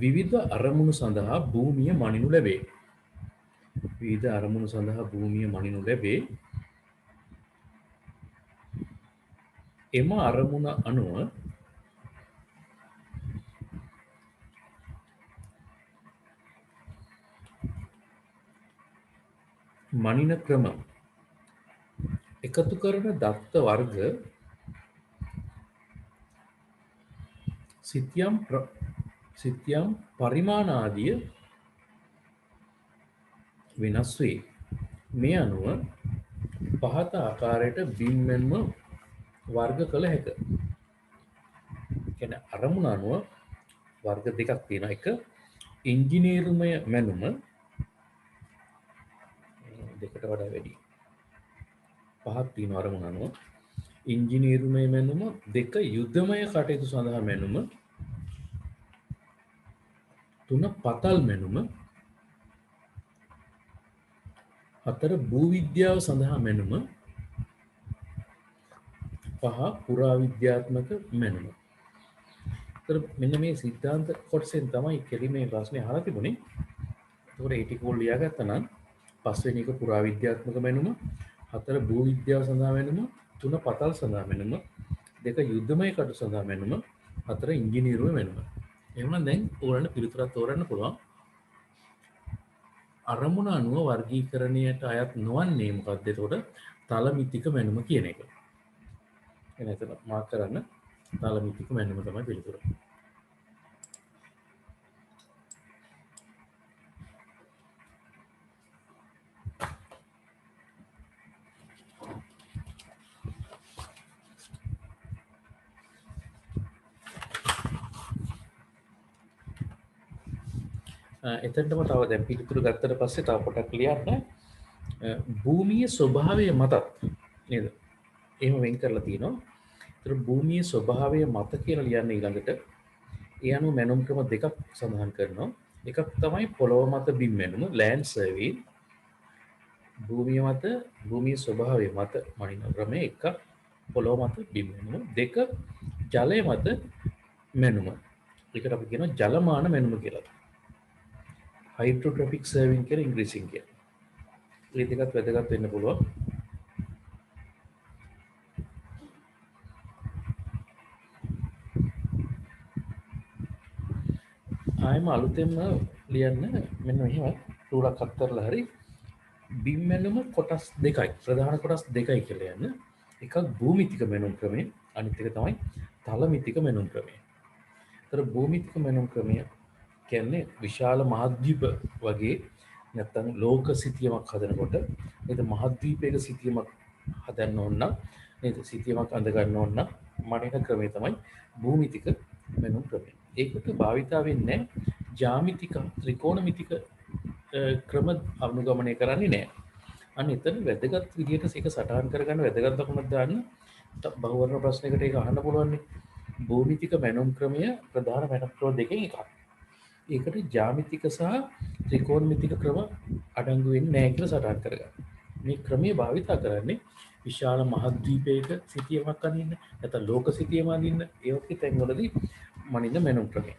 විවිධ අරමුණු සඳහා භූමිය මනිනු ලැබේ. විවිධ අරමුණු සඳහා භූමිය මනිනු ලැබේ. එම අරමුණ අනුව මනින ක්‍රම එකතු කරන දත්ත වර්ග සිතියම් පරිමාණ ආදිය වෙනස් වේ. මේ අනුව පහත ආකාරයට බිම්මැන්ම වර්ග කළ හැක. කියන්නේ අරමුණ අනුව වර්ග දෙකක් තියෙනවා. එක ඉංජිනේරුමය මැනුම, දෙකට වඩා වැඩි. පහක් තියෙනවා අරමුණ අනුව. ඉංජිනේරුමය මැනුම, දෙක යුද්ධමය කටයුතු සඳහා මැනුම, තුන පතල් මැනුම, හතර භූවිද්‍යාව සඳහා මැනුම, පහ පුරාවිද්‍යාත්මක මැනුම. මෙන්න මේ සිද්ධාන්ත කොටසෙන් තමයි කෙලිමේ ප්‍රශ්නේ අහලා තිබුණේ. ඒකට ඒ ටික ඕල් ලියාගත්තා නම් පස්වෙනි එක පුරාවිද්‍යාත්මක මැනුම, හතර භූවිද්‍යාව සඳහා මැනුම, තුන පතල් සඳහා මැනුම, දෙක යුද්ධමය කටයුතු සඳහා මැනුම, හතර ඉංජිනේරුව මැනුම. එහෙනම් දැන් ඕගොල්ලන්ට පිළිතුරක් තෝරන්න පුළුවන්. අරමුණ අනුව වර්ගීකරණයට අයත් නොවන්නේ මොකක්ද? එතකොට තලමිතික මැනුම කියන එක. එතන මාක් කරන්න තලමිතික මැනුම තමයි පිළිතුර. එතනටම තව දැන් පිළිතුරු ගත්තට පස්සේ තව පොඩක් ලියන්න. භූමියේ ස්වභාවය මතත් නේද? එහෙම වෙන් කරලා තියෙනවා. ඒතර භූමියේ ස්වභාවය මත කියලා ලියන්නේ ඊළඟට. ඒ අනුව මැනුම් ක්‍රම දෙකක් සඳහන් කරනවා. එකක් තමයි පොළොව මත බිම් මැනුම, ලෑන්ඩ් සර්වේ. භූමිය මත, භූමියේ ස්වභාවය මත මනින ක්‍රමය එකක් පොළොව මත බිම් මැනුම, දෙක ජලය මත මැනුම. ඒකට අපි කියනවා ජලමාන මැනුම කියලා. හයිඩ්‍රොග්‍රැෆික් සර්වින් කියලා ඉංග්‍රීසියෙන් කියනවා. ඒ දෙකත් වැදගත් වෙන්න පුළුවන්. ආයම අලුතෙන්ම ලියන්න මෙන්න මෙහෙම ටූලක් අත් කරලා හරි බිම් මැනුම කොටස් දෙකයි, ප්‍රධාන කොටස් දෙකයි කියලා යන්න. එකක් භූමිතික මැනුම් ක්‍රමය, අනිත් එක තමයි තලමිතික මැනුම් ක්‍රමය. ඒතර භූමිතික මැනුම් ක්‍රමය කියන්නේ විශාල මහද්වීප වගේ නැත්තම් ලෝක සිතියමක් හදනකොට නේද, මහද්වීපයක සිතියමක් හදන්න ඕන නම් නේද, සිතියමක් අඳ ගන්න ඕන නම් මනින ක්‍රමය තමයි භූමිතික මැනුම් ක්‍රමය. ඒකට භාවිතා වෙන්නේ ජ්‍යාමිතික ත්‍රිකෝණමිතික ක්‍රම අනුගමනය කරන්නේ නැහැ. අන්න එතන වැදගත් විදිහට ඒක සටහන් කරගන්න වැදගත් ලකුණක් දාන්න බහුවර්ණ ප්‍රශ්නයකට ඒක අහන්න පුළුවන්. භූමිතික මැනුම් ක්‍රමය ප්‍රධාන මැනුම් ක්‍රම දෙකෙන් එකක්. ඒකට ජ්‍යාමිතික සහ ත්‍රිකෝණමිතික ක්‍රම අඩංගු වෙන්නේ නැහැ කියලා සටහන් කරගන්න. මේ ක්‍රමය භාවිතා කරන්නේ විශාල මහද්වීපයක සිටියමක් අඳින්න, නැත්නම් ලෝක සිටියම අඳින්න, ඒ වගේ තැන්වලදී මනින මැනුම් ක්‍රමය.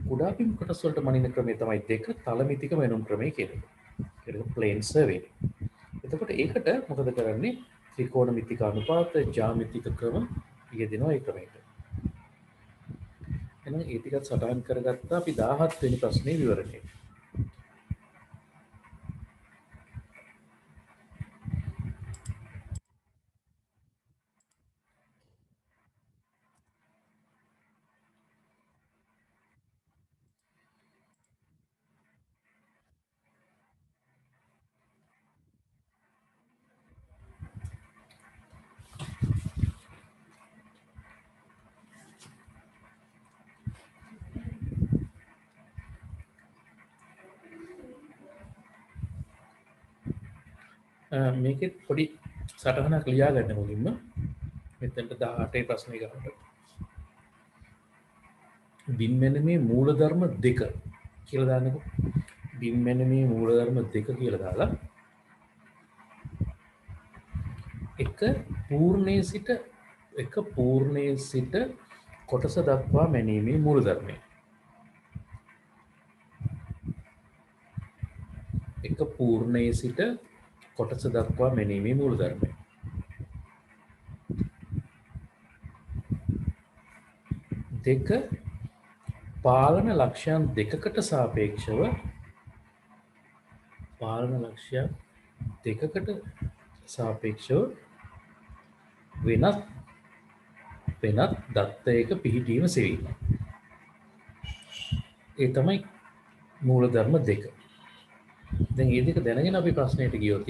කුඩා බිම් කොටස් වලට මනින ක්‍රමය තමයි දෙක තලමිතික මැනුම් ක්‍රමය කියන්නේ. ඒක ප්ලේන් සර්වේ. එතකොට ඒකට මොකද කරන්නේ? ත්‍රිකෝණමිතික අනුපාත, ජ්‍යාමිතික ක්‍රම යෙදෙනවා ඒ ක්‍රමයට. එහෙනම් ඒ ටිකත් සටහන් කරගත්තා අපි 17 වෙනි ප්‍රශ්නේ විවරණය. මේකෙත් පොඩි සටහනක් ලියා ගන්න මුලින්ම මෙතනට 18 ප්‍රශ්නේ ගන්නට බිම්මැනීමේ මූලධර්ම දෙක කියලා දාන්නකො. බිම්මැනීමේ මූලධර්ම දෙක කියලා දාලා එක පූර්ණයේ සිට කොටස දක්වා මැනීමේ මූලධර්මය. එක පූර්ණයේ සිට කොටස දක්වා මැනීමේ මූලධර්මය. දෙක පාලන ලක්ෂයන් දෙකකට සාපේක්ෂව වෙනත් දත්තයක පිහිටීම සෙවීම. ඒ තමයි මූලධර්ම දෙක. දැන් මේ දෙක දැනගෙන අපි ප්‍රශ්නයට ගියොත්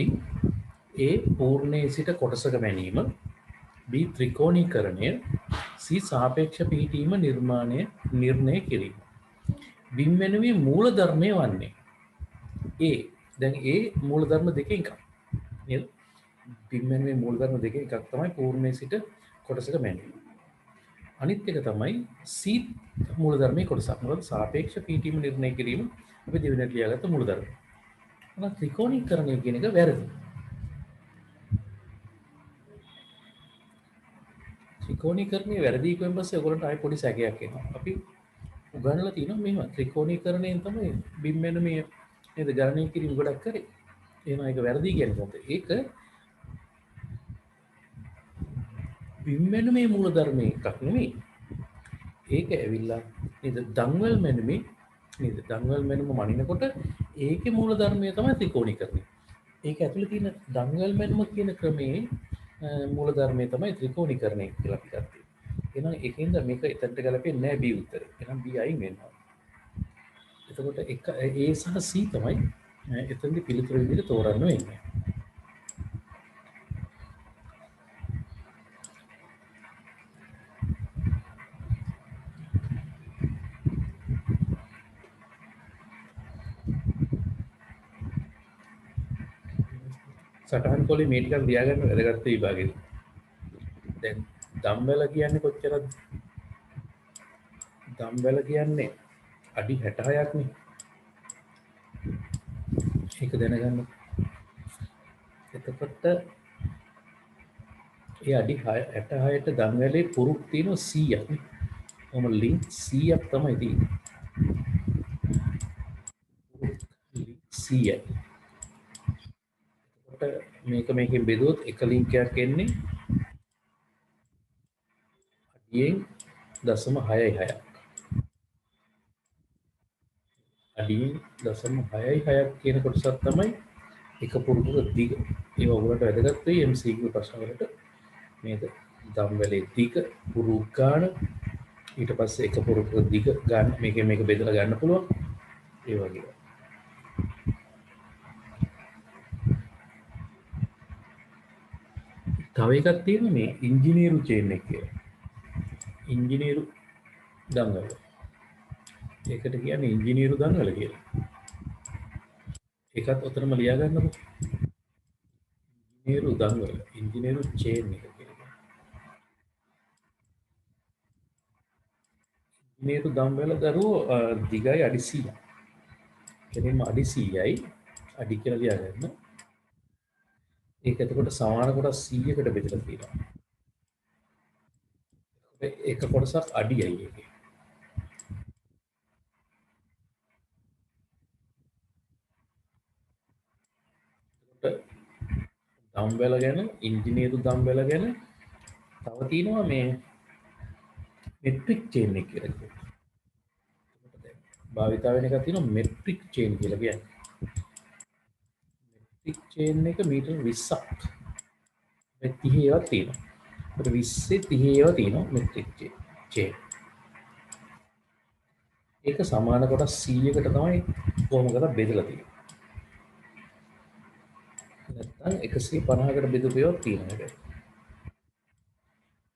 A පූර්ණයේ සිට කොටසක මැනීම, B ත්‍රිකෝණීකරණය, C සාපේක්ෂ පිහිටීම නිර්ණය කිරීම. බිම්මැනුමේ මූලධර්මය වන්නේ A. දැන් A මූලධර්ම දෙකෙන් එකක්. නේද? බිම්මැනුමේ මූලධර්ම දෙකෙන් එකක් තමයි පූර්ණයේ සිට කොටසක මැනීම. අනිත් එක තමයි C මූලධර්මයේ කොටසක්. මොකද සාපේක්ෂ පිහිටීම නිර්ණය කිරීම අපි දෙවෙනිට ලියාගත්ත මූලධර්ම. එහෙනම් ත්‍රිකෝණීකරණය කියන එක වැරදි. ත්‍රිකෝණීකරණය වැරදි කියුවෙන් පස්සේ ඔයගොල්ලන්ට ආයෙ පොඩි සැකයක් එනවා. අපි උගන්වලා තියෙනවා මෙහෙම ත්‍රිකෝණීකරණයෙන් තමයි බිම්මැනුමේ නේද ගණනය කිරීම ගොඩක් කරේ. එහෙනම් ඒක වැරදි කියන්නේ මොකද? ඒක බිම්මැනුමේ මූලධර්මයේ එකක් නෙමෙයි. ඒක ඇවිල්ලා නේද දන්වැල් මැනුමේ නේද දන්වැල් මැනුම මනිනකොට ඒකේ මූලධර්මය තමයි ත්‍රිකෝණීකරණය. ඒක ඇතුළේ තියෙන දන්වැල් මැනුම කියන ක්‍රමයේ මූලධර්මය තමයි ත්‍රිකෝණීකරණය කියලා අපි ගත්තා. එහෙනම් ඒකෙන්ද මේක එතනට ගලපෙන්නේ නැහැ B උත්තරේ. එහෙනම් B අයින් වෙනවා. එතකොට එක A සහ C තමයි එතනදි පිළිතුරු විදිහට තෝරන්න වෙන්නේ. සටහන් කොලේ මේ ටිකක් ලියාගන්න වැදගත් විභාගෙදී. දැන් දම්වැල කියන්නේ කොච්චරද? දම්වැල කියන්නේ අඩි 66ක් නේ. ඒක දැනගන්න. එතකොට ඒ අඩි 66ට දම්වැලේ පුරුක් තියෙනවා 100ක් නේ. ඔම ලින්ක් 100ක් තමයි තියෙන්නේ. 100යි. මේක මේකෙන් බෙදුවොත් එක ලින්ක් එකක් එන්නේ අඩියෙන් 0.66ක්. අඩියෙන් 0.66ක් කියන කොටසක් තමයි එක පුරුකක දිග. ඒක ඔයගොල්ලන්ට වැදගත් වෙයි MCQ ප්‍රශ්න වලට. මේක දම්වැලේ දිග පුරුක් ගන්න ඊට පස්සේ එක පුරුකක දිග ගන්න මේක බෙදලා ගන්න පුළුවන්. ඒ වගේ. තව එකක් තියෙනවා මේ ඉංජිනේරු චේන් එක කියලා. ඉංජිනේරු දම්වැල. ඒකට කියන්නේ ඉංජිනේරු දම්වැල කියලා. ඒකත් ඔතනම ලියා ගන්නකො. ඉංජිනේරු දම්වැල, ඉංජිනේරු චේන් එක කියලා. ඉංජිනේරු දම්වැල දරුවෝ දිගයි අඩි 100ක්. කෙනෙක්ම අඩි 100යි අඩි කියලා ලියා ගන්න. ඒක එතකොට සමාන කොටස් 100කට බෙදලා තියෙනවා. එක කොටසක් අඩියයි ඒකේ. දම්වැල ගැන ඉංජිනේරු දම්වැල ගැන තව තියෙනවා මේ මෙට්‍රික් චේන් එක කියලා කියනවා. භාවිතා වෙන එකක් තියෙනවා මෙට්‍රික් චේන් කියලා කියන්නේ. මෙට්‍රික් චේන් එක මීටර් 20ක්. 30 ඒවා තියෙනවා. ඒකට 20 30 ඒවා තියෙනවා මෙට්‍රික් චේන්. ඒක සමාන කොටස් 100කට තමයි කොහොමද බෙදලා තියෙන්නේ. නැත්නම් 150කට බෙදපු ඒවා තියෙනවා ඒක.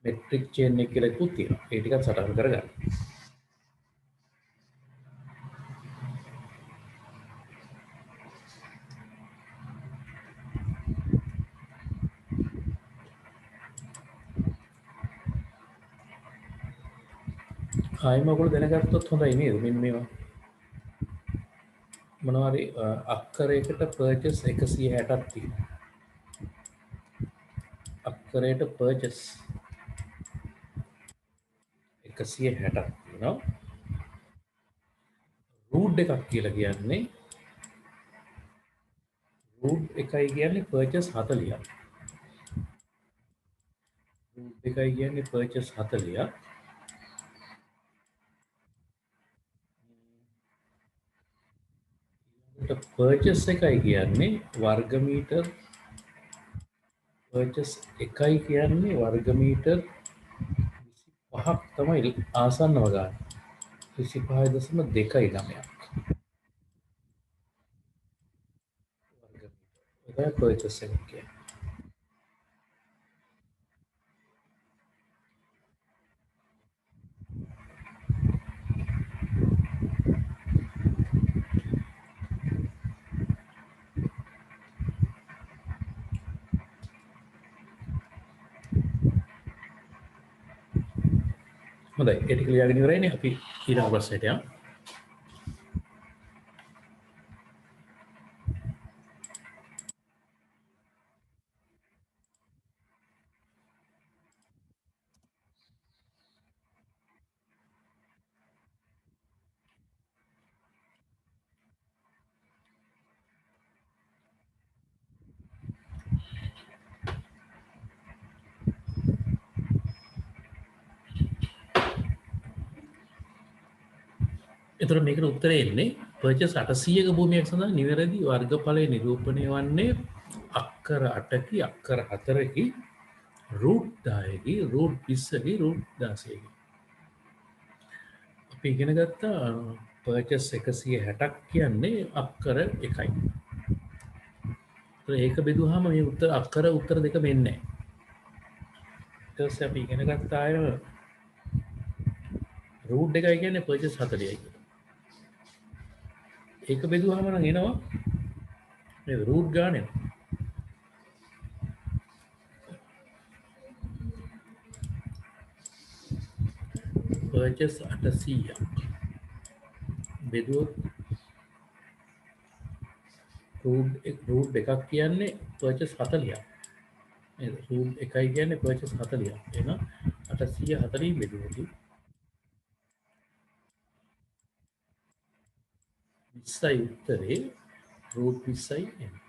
මෙට්‍රික් චේන් එක කියලා එකක් තියෙනවා. ඒ ටිකක් සටහන් කරගන්න. ආයෙම ඔයගොල්ලෝ දැනගත්තොත් හොඳයි නේද? මෙන්න මේවා මොනවා හරි අක්කරයකට පර්චේස් 160ක් තියෙනවා. අක්කරයට පර්චේස් 160ක් තියෙනවා. රූට් එකක් කියලා කියන්නේ රූට් එකයි කියන්නේ පර්චේස් 40ක්. රූට් එකයි කියන්නේ පර්චේස් 40ක්. පර්චස් එකයි කියන්නේ වර්ගමීටර් පර්චස් එකයි කියන්නේ වර්ගමීටර් 25ක් තමයි ආසන්නව ගන්න. 25.2යි 9ක්. වර්ගමීටර්. ඒක පර්චස් එක කියන්නේ. හොඳයි ඒ ටික ලියාගෙන ඉවරයිනේ අපි ඊළඟ ප්‍රශ්නෙට යමු. එතකොට මේකට උත්තරේ එන්නේ පර්චස් 800ක භූමියක් සඳහා නිවැරදි වර්ගඵලය නිරූපණය වන්නේ අක්කර 8කි අක්කර 4කි රූට් 10කි රූට් 20කි රූට් 16කි. අපි ඉගෙන ගත්තා පර්චස් 160ක් කියන්නේ අක්කර 1යි. ඒක බෙදුවාම මේ අක්කර උත්තර දෙක වෙන්නේ නැහැ. ඊට පස්සේ අපි ඉගෙන ගත්තා අය රූට් එකයි කියන්නේ පර්චස් 40යි. ඒක බෙදුවාම නම් එනවා මේ රූට් ගානේ පර්චස් 800ක් බෙදුවොත් රූට් එකක් කියන්නේ පර්චස් 40ක්. නේද? රූට් එකයි කියන්නේ පර්චස් 40ක්. එහෙනම් 840 බෙදුවොත් 20යි උත්තරේ රූට් 20යි එන්නේ.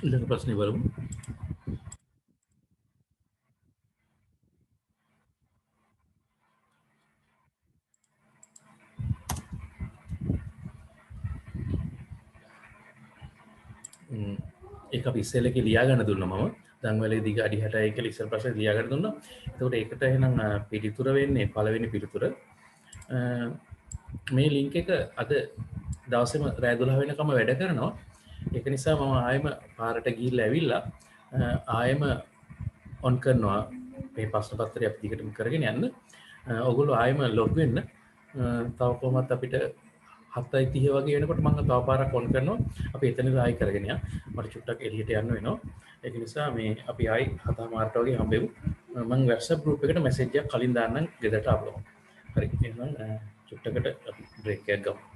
ඊළඟ ප්‍රශ්නේ බලමු. ඒක අපි ඉස්සෙල්ලා එක ලියා ගන්න දුන්නා මම. දන්වැලේ දිග අඩි 60යි කියලා ඉස්සෙල් ප්‍රශ්නේ ලියා ගන්න දුන්නා. එතකොට ඒකට එහෙනම් පිළිතුර වෙන්නේ පළවෙනි පිළිතුර. මේ ලින්ක් එක අද දවසේම රෑ 12 වෙනකම් වැඩ කරනවා. ඒක නිසා මම ආයෙම පාරට ගිහිල්ලා ඇවිල්ලා ආයෙම ඔන් කරනවා මේ ප්‍රශ්න පත්‍රය අපි දිගටම කරගෙන යන්න. ඔයගොල්ලෝ ආයෙම ලොග් වෙන්න. තව කොහොමත් අපිට 7:30 වගේ වෙනකොට මම තව පාරක් ඔන් කරනවා. අපි එතනදී ආයෙ කරගෙන යන්න. මට චුට්ටක් එළියට යන්න වෙනවා. ඒක නිසා මේ අපි ආයෙ 7:00 වගේ හම්බෙමු. මම WhatsApp group එකට මැසේජ් එකක් කලින් දාන්නම් ගෙදරට අප්ලෝඩ්. හරි. එහෙනම් චුට්ටකට අපි බ්‍රේක් එකක් ගමු.